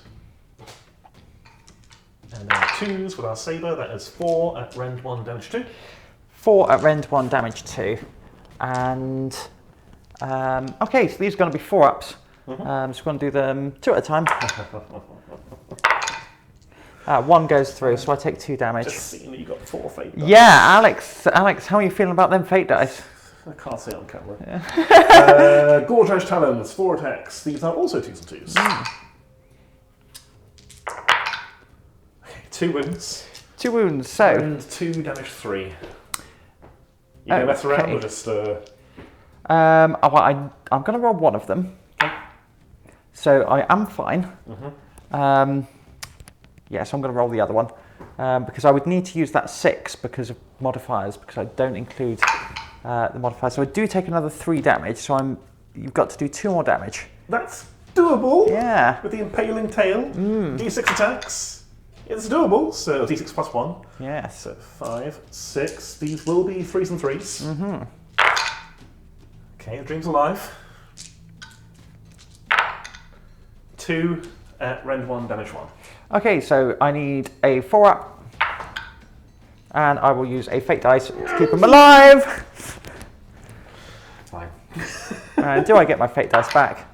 And then 2s with our sabre. That is 4 at rend 1, damage 2. 4 at rend 1, damage 2. And okay, so these are going to be 4-ups. So we're going to do them 2 at a time. 1 goes through, so I take 2 damage. Just seeing that you got 4 fate dice. Yeah, Alex, how are you feeling about them fate dice? I can't see it on camera. Yeah. Gorge Talons, 4 attacks. These are also 2s and 2s. Okay, 2 wounds. 2 wounds, so. And 2 damage 3. You going to mess around or just... I'm going to roll 1 of them. Okay. So I am fine. Yeah, so I'm going to roll the other one. Because I would need to use that 6 because of modifiers, because I don't include the modifiers. So I do take another 3 damage, so you've got to do 2 more damage. That's doable. Yeah. With the impaling tail. D6 attacks. It's doable, so D6 plus 1. Yes. So 5, 6. These will be 3s and 3s. Okay, the dream's alive. 2 at rend 1, damage 1. Okay, so I need a 4-up. And I will use a fate dice to keep them alive. Fine. Do I get my fate dice back?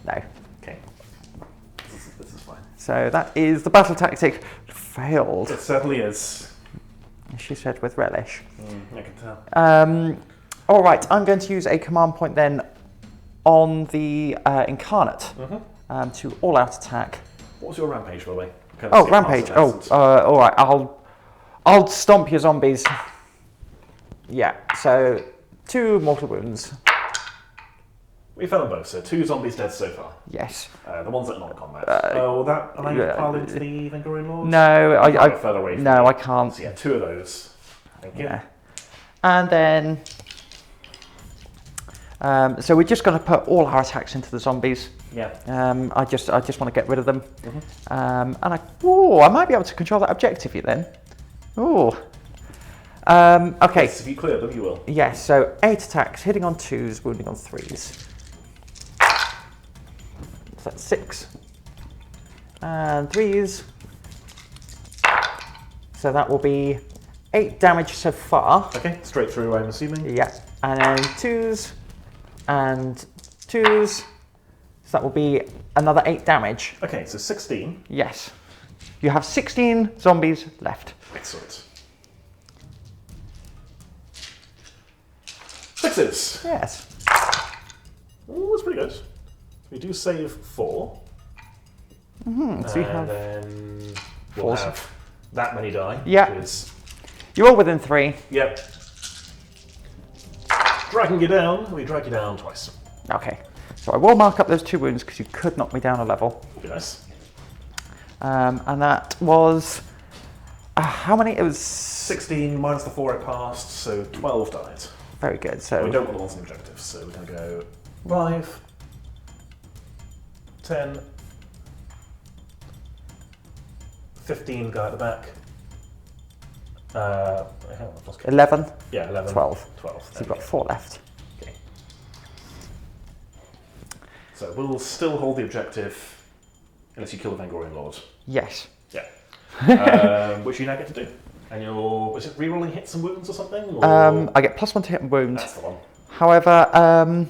No. Okay. This is fine. So that is the battle tactic failed. It certainly is. She said with relish. I can tell. All right, I'm going to use a command point then on the Incarnate to all-out attack. What's your rampage, by the way? Rampage. All right. I'll stomp your zombies. Yeah. So 2 mortal wounds. We fell on both, so 2 zombies dead so far. Yes. The ones that are not in combat. Will that allow you to pile into the Vengorian Lord? No, I further away from no, you. I can't. So yeah, 2 of those. Thank you. Yeah. And then, so we're just going to put all our attacks into the zombies. Yeah. I just want to get rid of them. And I might be able to control that objective then. Ooh. Okay. Yes, if you clear them, you will. Yes. So 8 attacks, hitting on 2s, wounding on 3s. So that's 6. And 3s. So that will be 8 damage so far. Okay, straight through, I'm assuming. Yeah. And then 2s and 2s. So that will be another 8 damage. Okay, so 16. Yes. You have 16 zombies left. Excellent. 6s. Yes. Oh, that's pretty good. We do save 4. So you have then we'll 4. have that many die. Yeah. Which is, You're all within 3. yep. Dragging you down, we drag you down twice. Okay. So I will mark up those 2 wounds because you could knock me down a level. Would be nice. And that was how many? It was 16 minus the 4 I passed, so 12 died. very good. So We don't want the ones in the objective, so we're going to go 5, 10, 15 guy at the back. Hang on, I've lost count. 11. Yeah, 11. 12. 12. So There you've we got go. 4 left. Okay. So we'll still hold the objective unless you kill the Vengorian Lord. Yes. Yeah. Which you now get to do. And you're, is it rerolling hits and wounds or something? Or? I get +1 to hit and wound. That's the one. However,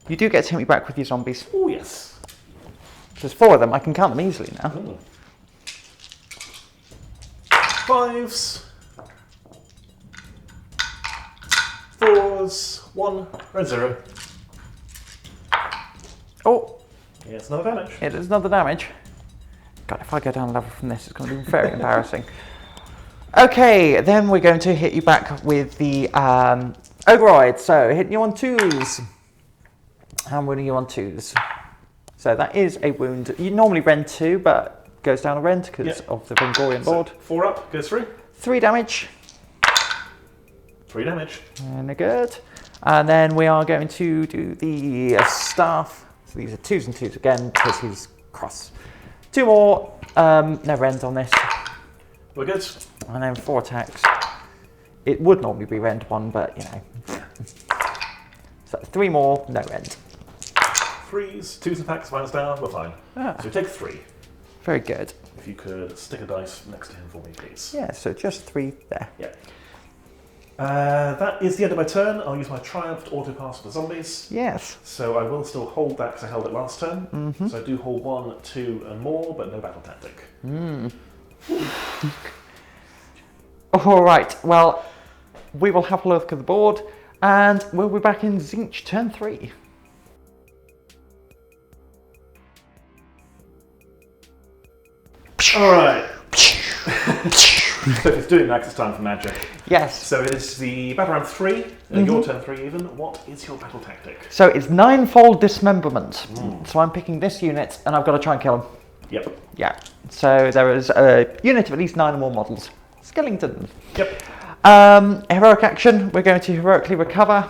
you do get to hit me back with your zombies. Oh, yes. There's 4 of them. I can count them easily now. Ooh. 5s. 4s. 1. Red 0. Oh, Yeah, it's another damage. it is another damage. God, if I go down a level from this, it's going to be very embarrassing. Okay, then we're going to hit you back with the Ogroid. So hitting you on 2s. I'm winning you on 2s. So that is a wound. You normally rend 2, but goes down a rend because of the Vengorian Lord. So 4 up, goes through. 3 damage. 3 damage. And a good. And then we are going to do the staff. So these are 2s and 2s again because he's cross. 2 more. No rend on this. We're good. And then 4 attacks. It would normally be rend 1, but you know. So 3 more, no rend. 3s, 2s attacks, minus down, we're fine. Ah. So we take 3. Very good. If you could stick a dice next to him for me, please. Yeah, so just 3 there. Yeah. That is the end of my turn. I'll use my Triumph to auto-pass for the zombies. Yes. So I will still hold that because I held it last turn. So I do hold 1, 2 and more, but no battle tactic. All right, well, we will have a look at the board and we'll be back in Tzeentch turn 3. Alright. So if it's doing that, it's time for magic. Yes. So it is the battle round 3, your turn 3 even. What is your battle tactic? So it's 9-fold dismemberment. So I'm picking this unit and I've got to try and kill him. Yep. Yeah. So there is a unit of at least 9 or more models. Skeletons. Yep. Heroic action. We're going to heroically recover.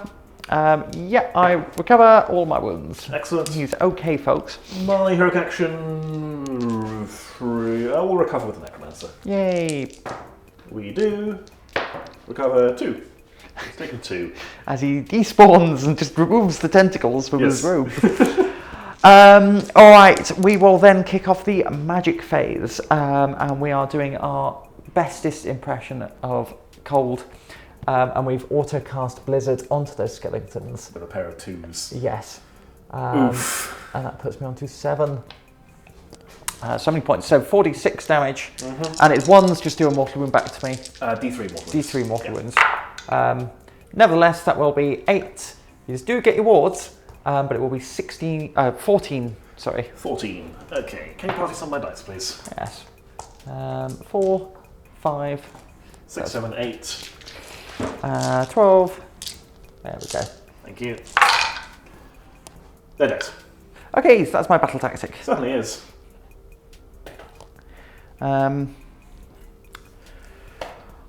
Yeah, I recover all my wounds. Excellent. He's okay, folks. My heroic action 3. I will recover with the Necromancer. Yay. We do recover 2. It's taken 2. As he despawns and just removes the tentacles from his Yes. robe. All right, we will then kick off the magic phase, and we are doing our bestest impression of cold, and we've auto cast Blizzard onto those skeletons. With a pair of 2s. Yes, Oof. and that puts me on to 7. So many points? So 46 damage, and it's 1s just do a mortal wound back to me. D3 mortal. D3 mortal wounds. Nevertheless, that will be 8. You just do get your wards, but it will be 14. Sorry. 14. Okay. Can you pass me some of my dice, please? Yes. 4, 5, 6, 7, 8. 12. There we go. Thank you. They're dead. Okay, so that's my battle tactic. Certainly is.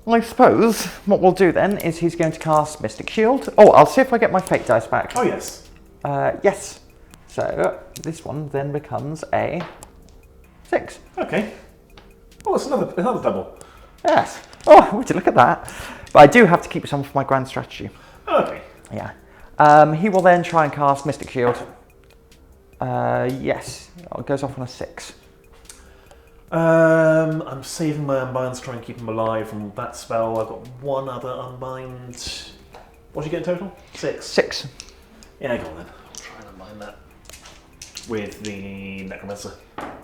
I suppose what we'll do then is he's going to cast Mystic Shield. Oh, I'll see if I get my fate dice back. Oh, yes. Yes. So this one then becomes a 6. Okay. Oh, it's another double. Yes. Oh, would you look at that? But I do have to keep some for my grand strategy. Okay. Yeah. He will then try and cast Mystic Shield. Yes. It goes off on a 6. I'm saving my unbinds to try and keep him alive from that spell. I've got 1 other unbind. What did you get in total? 6. 6. Yeah, go on then. I'll try and unbind that with the Necromancer.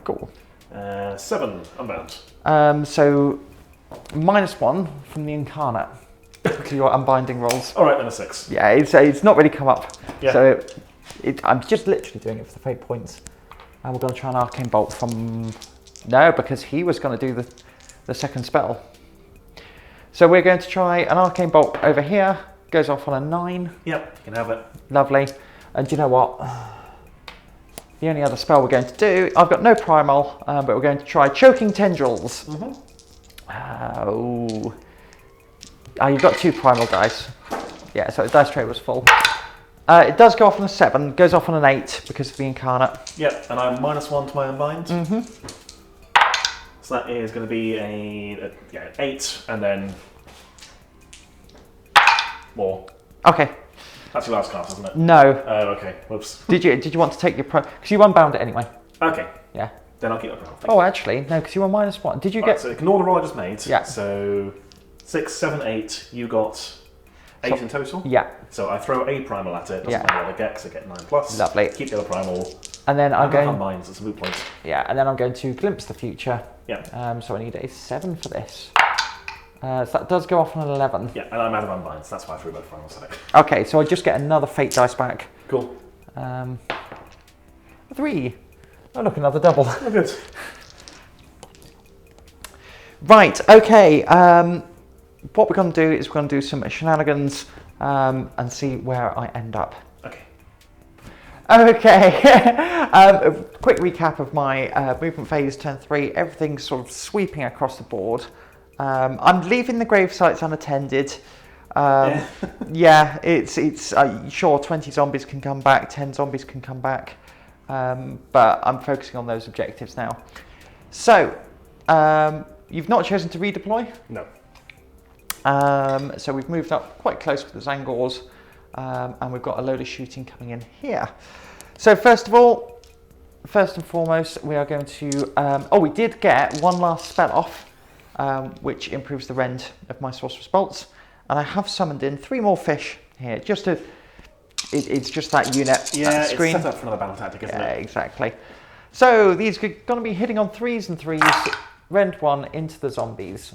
Cool. 7 unbound. So -1 from the incarnate to your unbinding rolls. All right, then a 6. Yeah, it's not really come up. Yeah. So I'm just literally doing it for the fate points. And we're going to try an arcane bolt from... No, because he was going to do the second spell. So we're going to try an arcane bolt over here. Goes off on a 9. Yep, you can have it. Lovely. And do you know what? The only other spell we're going to do, I've got no primal, but we're going to try Choking Tendrils. Oh, you've got 2 primal dice. Yeah, so the dice tray was full. It does go off on a 7, goes off on an 8 because of the incarnate. Yep, and I'm -1 to my unbind. So that is going to be a 8, and then more. Okay. That's your last cast, isn't it? No. Oh, okay. Whoops. Did you want to take your because you unbound it anyway? Okay. Yeah. Then I'll keep that roll. Oh, actually, no, because you were -1. Did you Right, get? so ignore the roll I just made. Yeah. So 6, 7, 8. You got 8 in total. Yeah. So I throw a primal at it. Doesn't matter what I get, because I get 9+. Lovely. Keep the other primal. And then I'm going. Mines. It's a moot point. Yeah, and then I'm going to glimpse the future. Yeah. So I need a 7 for this. So that does go off on an 11. Yeah, and I'm out of unbinds. That's why I threw both primals at it. Okay, so I just get another fate dice back. Cool. 3. Oh, look, another double. Oh, good. Right, okay. What we're going to do is we're going to do some shenanigans and see where I end up. Okay. Okay. A quick recap of my movement phase, turn 3. Everything's sort of sweeping across the board. I'm leaving the grave sites unattended. Yeah, it's sure 20 zombies can come back, 10 zombies can come back, but I'm focusing on those objectives now. So, you've not chosen to redeploy? No. So we've moved up quite close with the Zangors, and we've got a load of shooting coming in here. So first and foremost, we are going to... we did get one last spell off, which improves the rend of my sorcerer's bolts. And I have summoned in 3 more fish here, just to... It's just that unit, that screen. It's set up for another battle tactic, isn't it? Yeah, exactly. So these are going to be hitting on 3s and 3s, rend 1 into the zombies.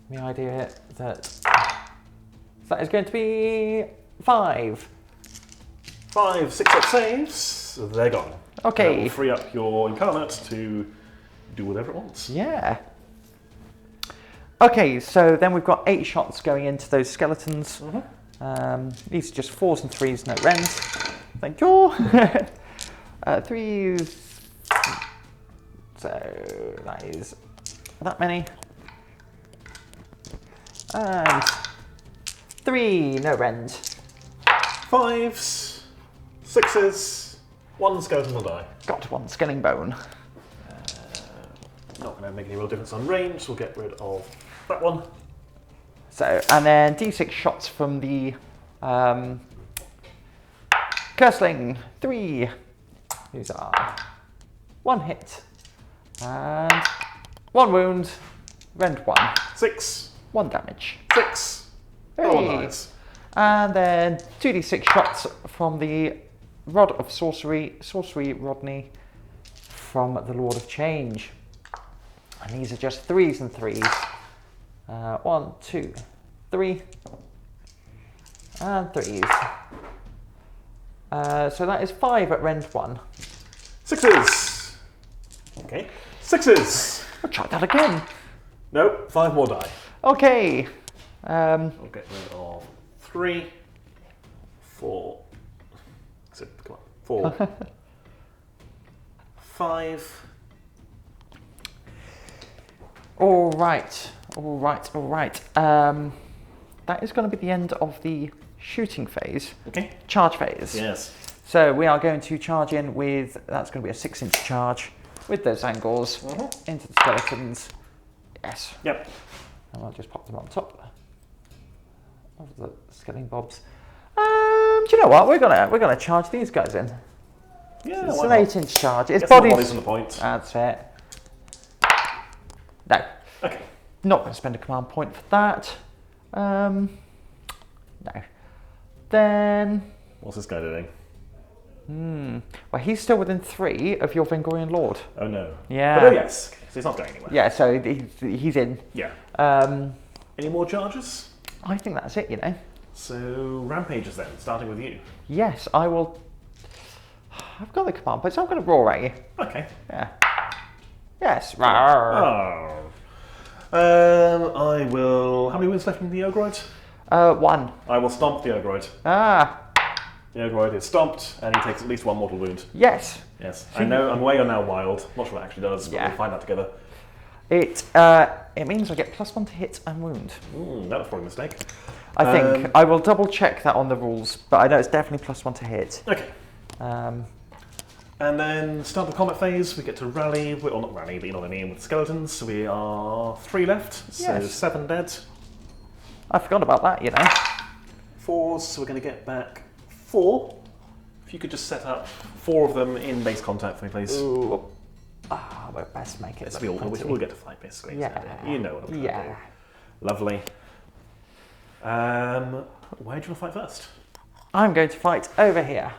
The idea that is going to be 5. 5 6-up saves, they're gone. Okay. That will free up your incarnate to do whatever it wants. Yeah. Okay, so then we've got 8 shots going into those skeletons. These are just 4s and 3s, no rends. Thank you. 3s. So that is that many. And 3, no rend. 5s, 6s, 1 skeleton will die. Got 1 skelling bone. Not going to make any real difference on range, so we'll get rid of that one. So, and then D6 shots from the Cursling. 3. These are 1 hit. And 1 wound. Rend 1. 6. 1 damage. 6. Hey. Oh, nice. And then 2d6 shots from the Rod of Sorcery, Rodney, from the Lord of Change. And these are just 3s and 3s. 1, 2, 3. And 3s. So that is 5 at rend 1. 6s. Okay. 6s. I'll try that again. Nope, 5 more die. Okay. We'll get rid of 3, 4. Come on, 4, 5. All right. That is going to be the end of the shooting phase. Okay. Charge phase. Yes. So we are going to charge in with, that's going to be a 6-inch charge with those angles into the skeletons. Yes. Yep. And I'll just pop them on top of the skeleton bobs. Do you know what? We're gonna charge these guys in. Yeah. It's why an not? 8-inch charge. It's Get some bodies. bodies on the point. That's it. No. Okay. Not going to spend a command point for that. No. Then What's this guy doing? Well, he's still within 3 of your Vengorian Lord. Oh no. Yeah. But oh yes, so he's not going anywhere. Yeah, so he's in. Yeah. Um, Any more charges? I think that's it, you know. So, rampages then, starting with you. Yes, I will. I've got the command point, so I'm going to roar at you. Okay. Yeah. Yes. Rawr. I will... How many wounds left in the Ogroid? 1. I will stomp the Ogroid. Ah. The Ogroid is stomped, and he takes at least 1 mortal wound. Yes. Yes. I know, I'm aware you're now wild. Not sure what it actually does, but we'll find out together. It means I get +1 to hit and wound. That was probably a mistake. I think. I will double check that on the rules, but I know it's definitely +1 to hit. Okay. And then start the combat phase, we get to rally, well not rally, but you know what I mean, with skeletons. So we are 3 left, so Yes. 7 dead. I forgot about that, you know. 4s, so we're going to get back 4. If you could just set up 4 of them in base contact for me, please. Ooh. We'll best make it. We'll get to fight basically. Yeah. So you know what I'm going to do. Lovely. Where do you want to fight first? I'm going to fight over here.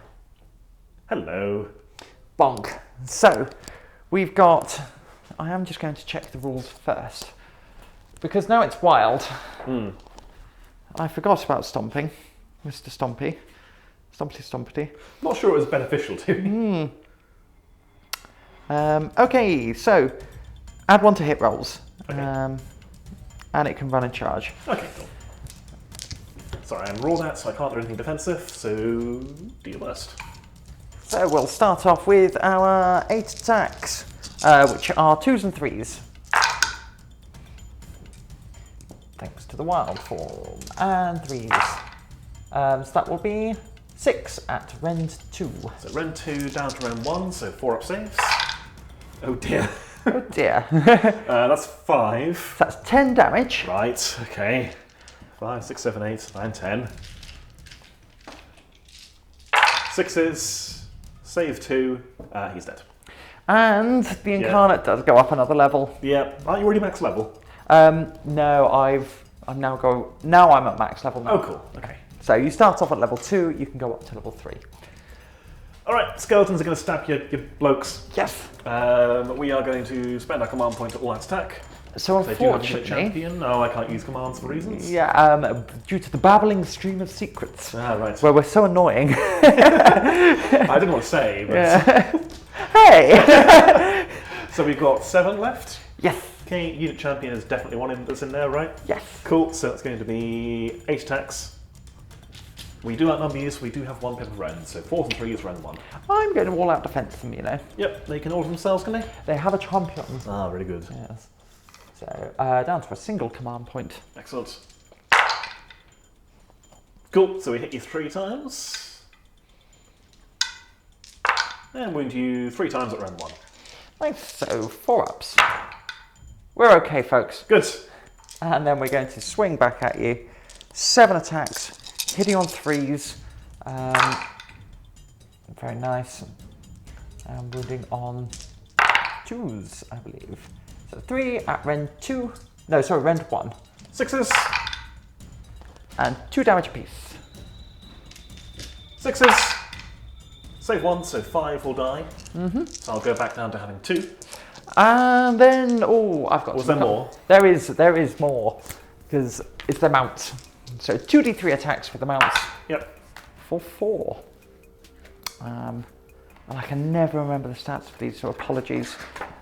Hello. Bonk. So, we've got... I am just going to check the rules first. Because now it's wild. I forgot about stomping. Mr. Stompy. Stompity. Not sure it was beneficial to me. Okay, so add 1 to hit rolls. Okay. And it can run and charge. Okay, cool. Sorry, I'm raw that, so I can't do anything defensive, so do your worst. So we'll start off with our 8 attacks, which are 2s and 3s. Thanks to the wild form. And 3s. So that will be 6 at rend 2. So rend 2 down to rend 1, so 4 up saves. Oh dear. Oh dear. That's 5. So that's 10 damage. Right, okay. 5, 6, 7, 8, 9, 10. 6s, save 2, he's dead. And the incarnate does go up another level. Yeah, aren't you already max level? No, now I'm at max level now. Oh cool, okay. So you start off at level 2, you can go up to level 3. Alright, skeletons are going to stab your blokes. Yes. We are going to spend our command point to all out attack. So They do have a unfortunately, champion. No, I can't use commands for reasons. yeah, due to the babbling stream of secrets, Ah, right. where we're so annoying. I didn't want to say, but... Yeah. Hey! So we've got 7 left. Yes. Okay, unit champion is definitely one that's in there, right? Yes. Cool, so it's going to be 8 attacks. We do outnumber you, so we do have 1 pip of rend, so 4s and 3s, rend 1. I'm going to all out defense them, you know. Yep, they can order themselves, can they? They have a champion. Ah, really good. Yes. So down to a single command point. Excellent. Cool, so we hit you 3 times. And wound you 3 times at rend 1. Nice. So 4 ups. We're okay, folks. Good. And then we're going to swing back at you. 7 attacks. Hitting on 3s, very nice, and wounding on 2s, I believe. So 3 at rend 2, no, sorry, rend 1. 6s. And 2 damage apiece. 6s. Save 1, so 5 will die. So I'll go back down to having 2. And then, oh, I've got... Was there more? There is more, because it's the mounts. So 2d3 attacks for the mounts. Yep. For 4. And I can never remember the stats for these, so apologies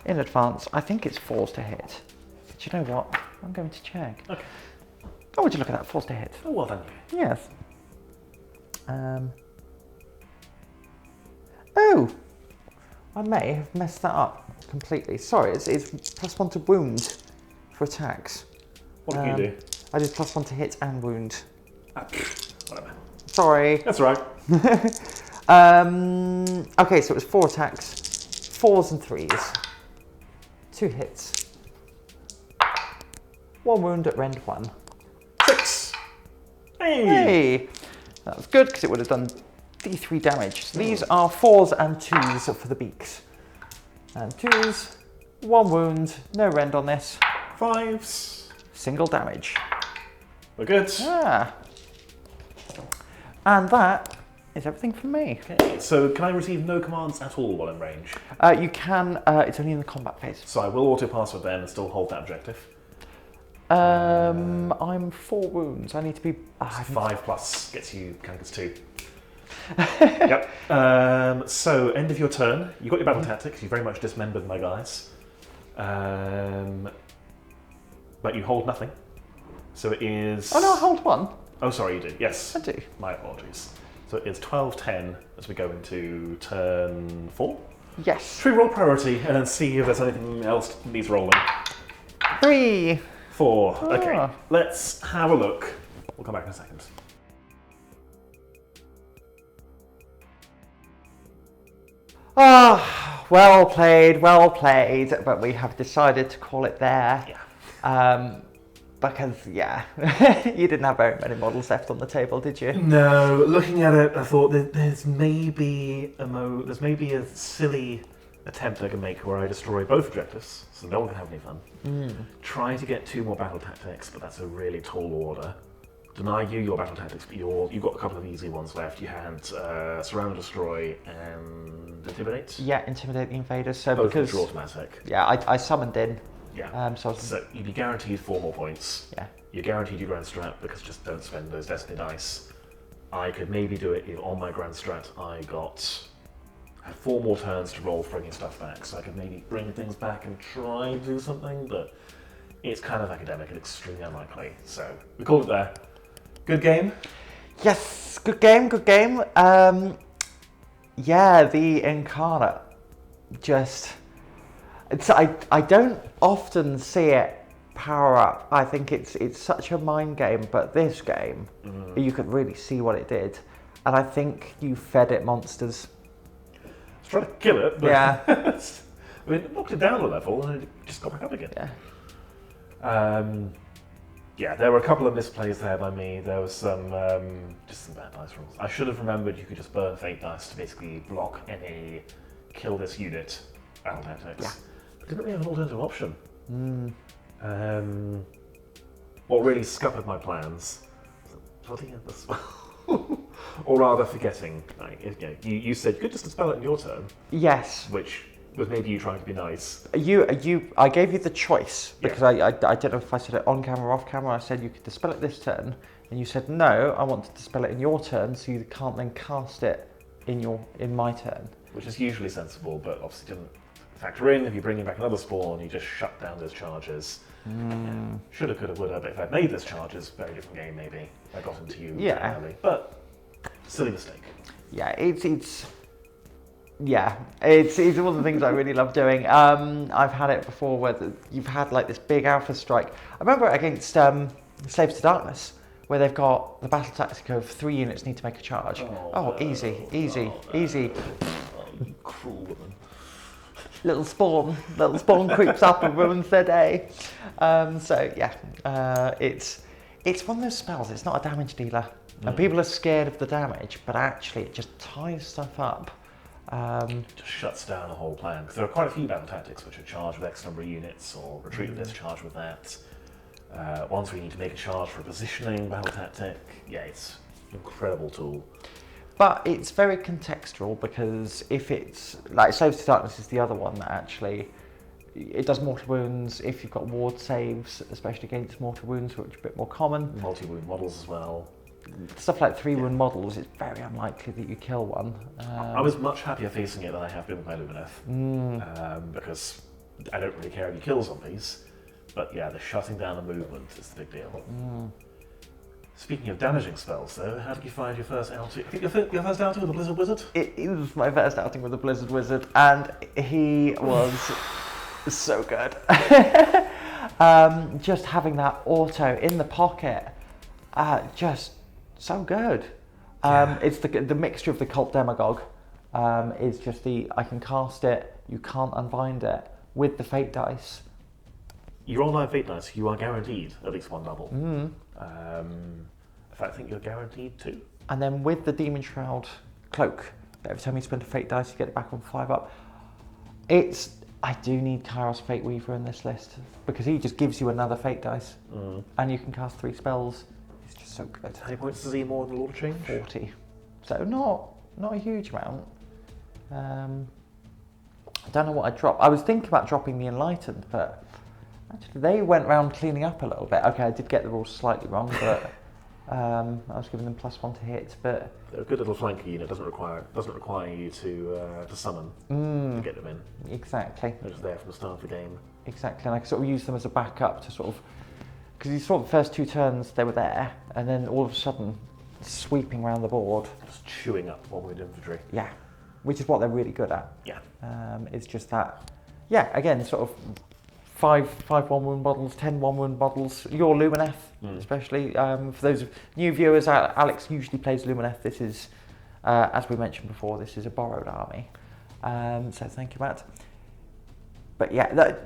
in advance. I think it's 4s to hit. But you know what? I'm going to check. Okay. Oh, would you look at that? 4s to hit. Oh, well done. Yes. Oh! I may have messed that up completely. Sorry, it's +1 to wound for attacks. What did you do? I did +1 to hit and wound. Whatever. Sorry. That's right. Okay, so it was 4 attacks, 4s and 3s, 2 hits, 1 wound at rend 1. 6. Hey! Hey! That was good because it would have done d3 damage. So these are 4s and 2s for the beaks. And 2s, 1 wound, no rend on this. 5s. Single damage. We're good. Ah. And that is everything from me. Okay, so can I receive no commands at all while in range? You can, it's only in the combat phase. So I will auto-pass with then and still hold that objective. I'm 4 wounds. I need to be... 5 plus gets you, gets 2. Yep. So, end of your turn. You got your battle tactics. You very much dismembered my guys. But you hold nothing. So it is... Oh no, I hold 1. Oh, sorry, you do. Yes. I do. My apologies. So it's 12-10 as we go into turn 4. Yes. Should we roll priority and then see if there's anything else that needs rolling? 3. 4. Ah. Okay, let's have a look. We'll come back in a second. Ah, well played, but we have decided to call it there. Yeah. Because, yeah, you didn't have very many models left on the table, did you? No, looking at it, I thought that there's maybe a silly attempt I can make where I destroy both objectives, so no one can have any fun. Try to get 2 more battle tactics, but that's a really tall order. Deny you your battle tactics, but you've got a couple of easy ones left. You had Surround and Destroy and Intimidate. Yeah, intimidate the invaders. So Both because which are automatic. yeah, I summoned in. Yeah. So you'd be guaranteed 4 more points. yeah. You're guaranteed your Grand Strat because just don't spend those Destiny dice. I could maybe do it if on my Grand Strat I had 4 more turns to roll for bringing stuff back, so I could maybe bring things back and try to do something, but it's kind of academic and extremely unlikely. So we call it there. Good game. Yes, good game. Yeah, the Incarnate. I don't often see it power up. I think it's such a mind game, but this game, you could really see what it did. And I think you fed it monsters. I was trying to kill it, but Yeah. I mean, it knocked it down a level and it just got back up again. Yeah. Yeah, there were a couple of misplays there by me. There was just some bad dice rolls. I should have remembered you could just burn fate dice to basically block any kill this unit battle tactics. Yeah. But didn't really have an alternative option. What really scuppered my plans was bloody at the spell. Or rather forgetting. Like, you said you could just dispel it in your turn. Yes. Which was maybe you trying to be nice. I gave you the choice because Yeah. I don't know if I said it on camera or off camera. I said you could dispel it this turn, and you said no. I want to dispel it in your turn, so you can't then cast it in my turn. Which is usually sensible, but obviously didn't factor in. If you bring in back another spawn, you just shut down those charges. Shoulda, coulda, woulda. But if I'd made those charges, very different game maybe. I got into you early, but silly mistake. Yeah, it's one of the things I really love doing. I've had it before where you've had like this big alpha strike. I remember against Slaves to Darkness, where they've got the battle tactic of 3 units need to make a charge. Easy. Oh, you cruel woman. Little spawn creeps up and ruins their day. It's one of those spells. It's not a damage dealer, and people are scared of the damage, but actually it just ties stuff up. Just shuts down the whole plan. Because there are quite a few battle tactics which are charged with X number of units, or retreat with this, charge with that. Ones where you need to make a charge for a positioning battle tactic. Yeah, it's an incredible tool. But it's very contextual, because if it's like Slaves to Darkness is the other one that actually it does mortal wounds if you've got ward saves, especially against mortal wounds, which are a bit more common. Multi-wound models as well. Stuff like 3-wound models, it's very unlikely that you kill one. I was much happier facing it than I have been with my Lumineth, because I don't really care if you kill zombies, but yeah, the shutting down the movement is the big deal. Speaking of damaging spells, though, how did you find your first outing? I think your first outing with the Blizzard Wizard? It is my first outing with the Blizzard Wizard, and he was so good. Just having that auto in the pocket, just so good. It's the mixture of the Cult Demagogue, is just I can cast it, you can't unbind it, with the Fate dice. You roll 9 Fate dice, you are guaranteed at least 1 double. In fact, I think you're guaranteed 2. And then with the Demon Shroud Cloak, every time you spend a Fate dice, you get it back on 5 up. I do need Kairos Fate Weaver in this list, because he just gives you another Fate dice, and you can cast 3 spells. It's just so good. How many points does he more than the Lord of Change? 40. So not a huge amount. I don't know what I dropped. I was thinking about dropping the Enlightened, but actually they went around cleaning up a little bit. Okay, I did get the rules slightly wrong, but I was giving them +1 to hit. But they're a good little flanker unit. Doesn't require you to summon to get them in. Exactly. They're just there from the start of the game. Exactly, and I sort of use them as a backup to sort of, because you saw the first 2 turns they were there, and then all of a sudden sweeping around the board, just chewing up one-winged infantry. Yeah, which is what they're really good at. Yeah. It's just that, yeah, again, sort of 5 1-wound models, 10 1-wound models, your Lumineth especially. For those new viewers, Alex usually plays Lumineth. This is, as we mentioned before, this is a borrowed army. So thank you, Matt. But yeah,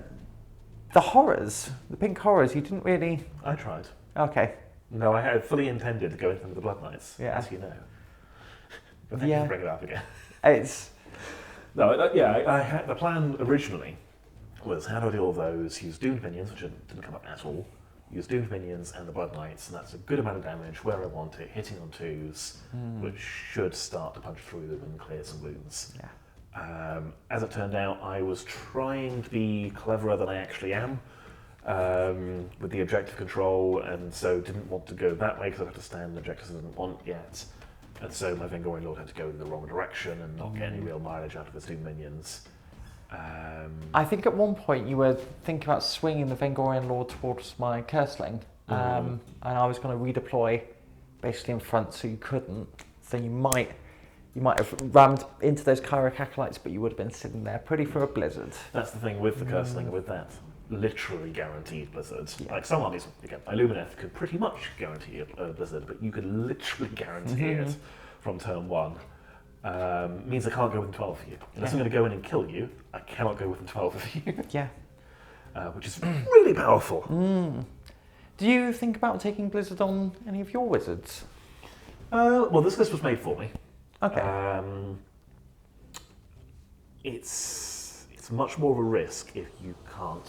the horrors, the pink horrors, you didn't really... I tried. Okay. No, I had fully intended to go into the Blood Knights, as you know. But thank you for bringing it up again. It's... No, yeah, I had the plan originally was how do I do all those, use Doomed Minions, which didn't come up at all, use Doomed Minions and the Blood Knights, and that's a good amount of damage where I want it, hitting on 2s, which should start to punch through them and clear some wounds. Yeah. As it turned out, I was trying to be cleverer than I actually am with the objective control, and so didn't want to go that way because I had to stand the objectives I didn't want yet. And so my Vengorian Lord had to go in the wrong direction and not get any real mileage out of his Doom minions. I think at one point you were thinking about swinging the Vengorian Lord towards my Kastellan, and I was going to redeploy basically in front so you couldn't. So you might have rammed into those Chirurg Acolytes, but you would have been sitting there pretty for a blizzard. That's the thing with the Kastellan, with that literally guaranteed blizzard. Like some armies, again, Illumineth could pretty much guarantee a blizzard, but you could literally guarantee it from turn 1. Means I can't go within 12 of you. Unless I'm going to go in and kill you, I cannot go within 12 of you. Yeah. Which is really powerful. Do you think about taking blizzard on any of your wizards? Well, this list was made for me. Okay. It's much more of a risk if you can't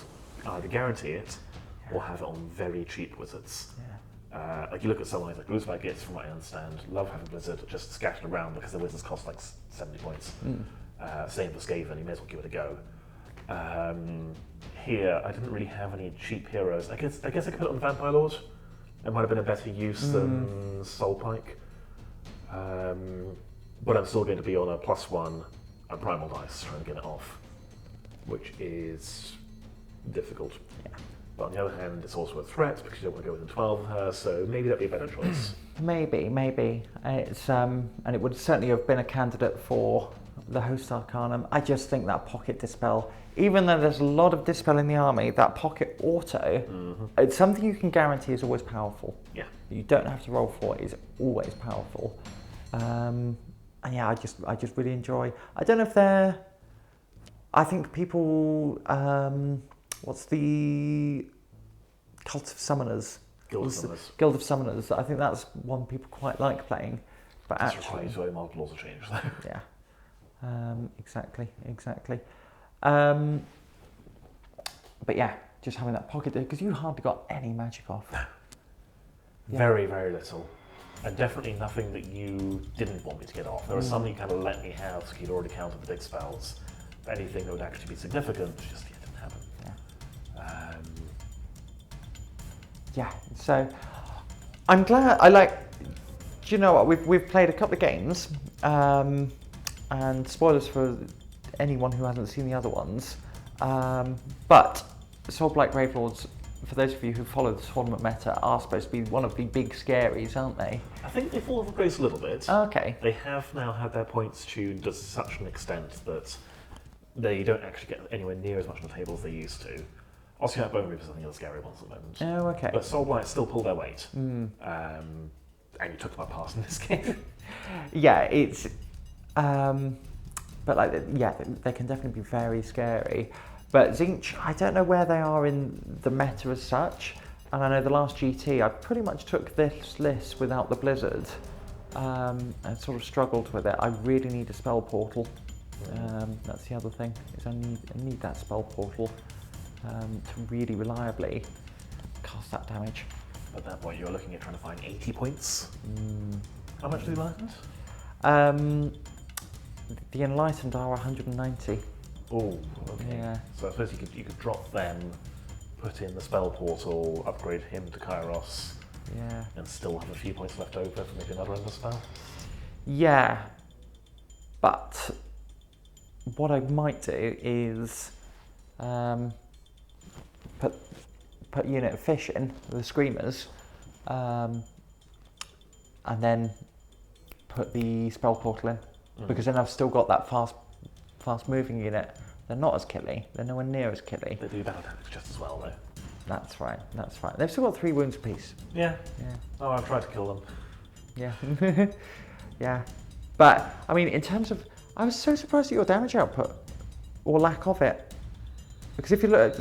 either guarantee it or have it on very cheap wizards. Yeah. Like you look at someone like Bluesback gets, from what I understand, love having Blizzard just scattered around because the wizards cost like 70 points. Same for Skaven, you may as well give it a go. Here, I didn't really have any cheap heroes. I guess I could put it on Vampire Lord. It might have been a better use than Soulpike. But I'm still going to be on a +1 and Primal Dice trying to get it off, which is difficult. Yeah. But on the other hand, it's also a threat because you don't want to go within 12 of her, so maybe that'd be a better choice. Maybe. It's and it would certainly have been a candidate for the Host Arcanum. I just think that Pocket Dispel, even though there's a lot of Dispel in the army, that Pocket Auto, it's something you can guarantee is always powerful. Yeah. You don't have to roll for it, it's always powerful. And yeah, I just really enjoy. I don't know if they're... I think people... what's the Cult of Summoners? Guild of Summoners. Guild of Summoners. I think that's one people quite like playing. But That's actually... so multiple laws of change, though. Yeah. Exactly. But yeah, just having that pocket there, because you hardly got any magic off. Yeah. Very, very little. And definitely nothing that you didn't want me to get off. There was some you kind of let me have, because you'd already counted the big spells. But anything that would actually be significant just didn't happen. Yeah, so I'm glad. Do you know what? We've played a couple of games, and spoilers for anyone who hasn't seen the other ones. But Soulblight Gravelords, for those of you who follow the tournament meta, are supposed to be one of the big scaries, aren't they? I think they fall off grace a little bit. Okay. They have now had their points tuned to such an extent that they don't actually get anywhere near as much on the table as they used to. Also, you have Bone Reapers, I think, are the scary ones at the moment. Oh, okay. But Soulblight still pull their weight. And you took my part in this game. Yeah, it's... but they can definitely be very scary. But Tzeentch, I don't know where they are in the meta as such. And I know the last GT, I pretty much took this list without the Blizzard. And sort of struggled with it. I really need a spell portal. That's the other thing, is I need that spell portal to really reliably cast that damage. At that point, you're looking at trying to find 80 points. How much do you land? The Enlightened are 190. Oh, okay. Yeah. So I suppose you could drop them, put in the spell portal, upgrade him to Kairos, Yeah. and still have a few points left over for maybe another Ember spell. Yeah. But what I might do is put unit of fish in, the Screamers, and then put the spell portal in. Because then I've still got that fast moving unit. They're not as killy. They're nowhere near as killy. They do battle damage just as well, though. That's right. That's right. They've still got 3 wounds apiece. Yeah. Yeah. Oh, I've tried to kill them. Yeah. Yeah. But I mean, in terms of, I was so surprised at your damage output, or lack of it. Because if you look,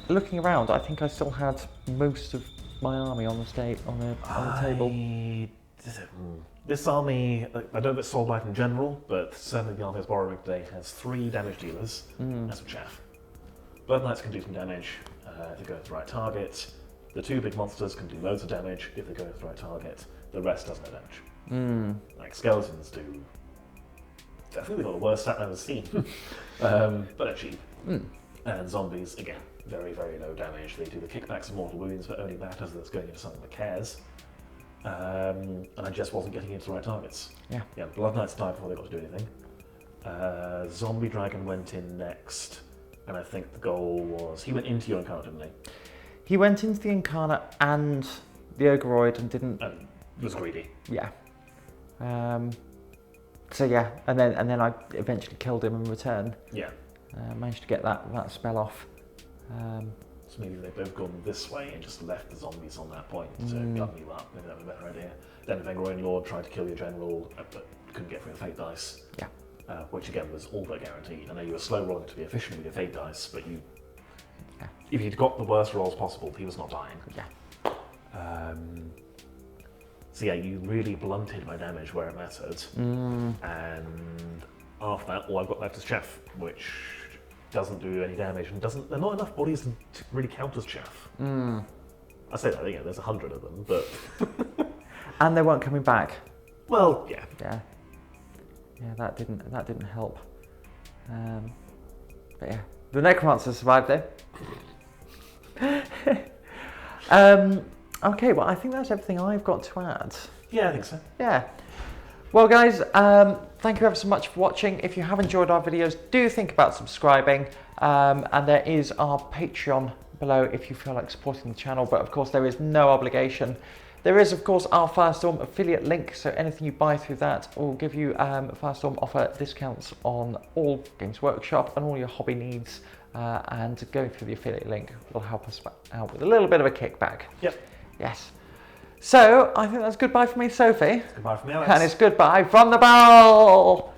looking around, I think I still had most of my army on the table. This army, I don't know if it's Soulblight in general, but certainly the army I was borrowing today has 3 damage dealers and some chaff. Blood Knights can do some damage if they go to the right target. The 2 big monsters can do loads of damage if they go to the right target. The rest does no damage. Like skeletons do. I think they've got the worst stat I've ever seen, but they're cheap. And zombies, again, very, very low damage. They do the kickbacks and mortal wounds, but only that as that's going into something that cares. And I just wasn't getting into the right targets. Yeah, Blood Knights died before they got to do anything. Zombie Dragon went in next, and I think the goal was, he went into your Incarnate, didn't he? He went into the Incarnate and the Ogreoid and didn't... And was greedy. Yeah. So yeah, and then I eventually killed him in return. Yeah. Managed to get that spell off. So maybe they've both gone this way and just left the zombies on that point to gun you up. Maybe that was a better idea. Then the Vengorian Lord tried to kill your general, but couldn't get through the fate dice. Yeah. Which again was all but guaranteed. I know you were slow rolling to be efficient with your fate dice, but if he'd got the worst rolls possible, he was not dying. Yeah. So yeah, you really blunted my damage where it mattered. And after that, all I've got left is chaff, which doesn't do any damage and there are not enough bodies to really count as chaff. I say that, there's 100 of them, but and they weren't coming back. Well, yeah. Yeah, that didn't help. But yeah, the Necromancer survived though. Okay, well I think that's everything I've got to add. Yeah, I think so. Yeah. Well guys, thank you ever so much for watching. If you have enjoyed our videos, do think about subscribing. And there is our Patreon below if you feel like supporting the channel, but of course there is no obligation. There is of course our Firestorm affiliate link, so anything you buy through that will give you Firestorm offer discounts on all Games Workshop and all your hobby needs. And going through the affiliate link will help us out with a little bit of a kickback. Yep. Yes. So I think that's goodbye from me, Sophie. Goodbye from me, Alex. And it's goodbye from the barrel.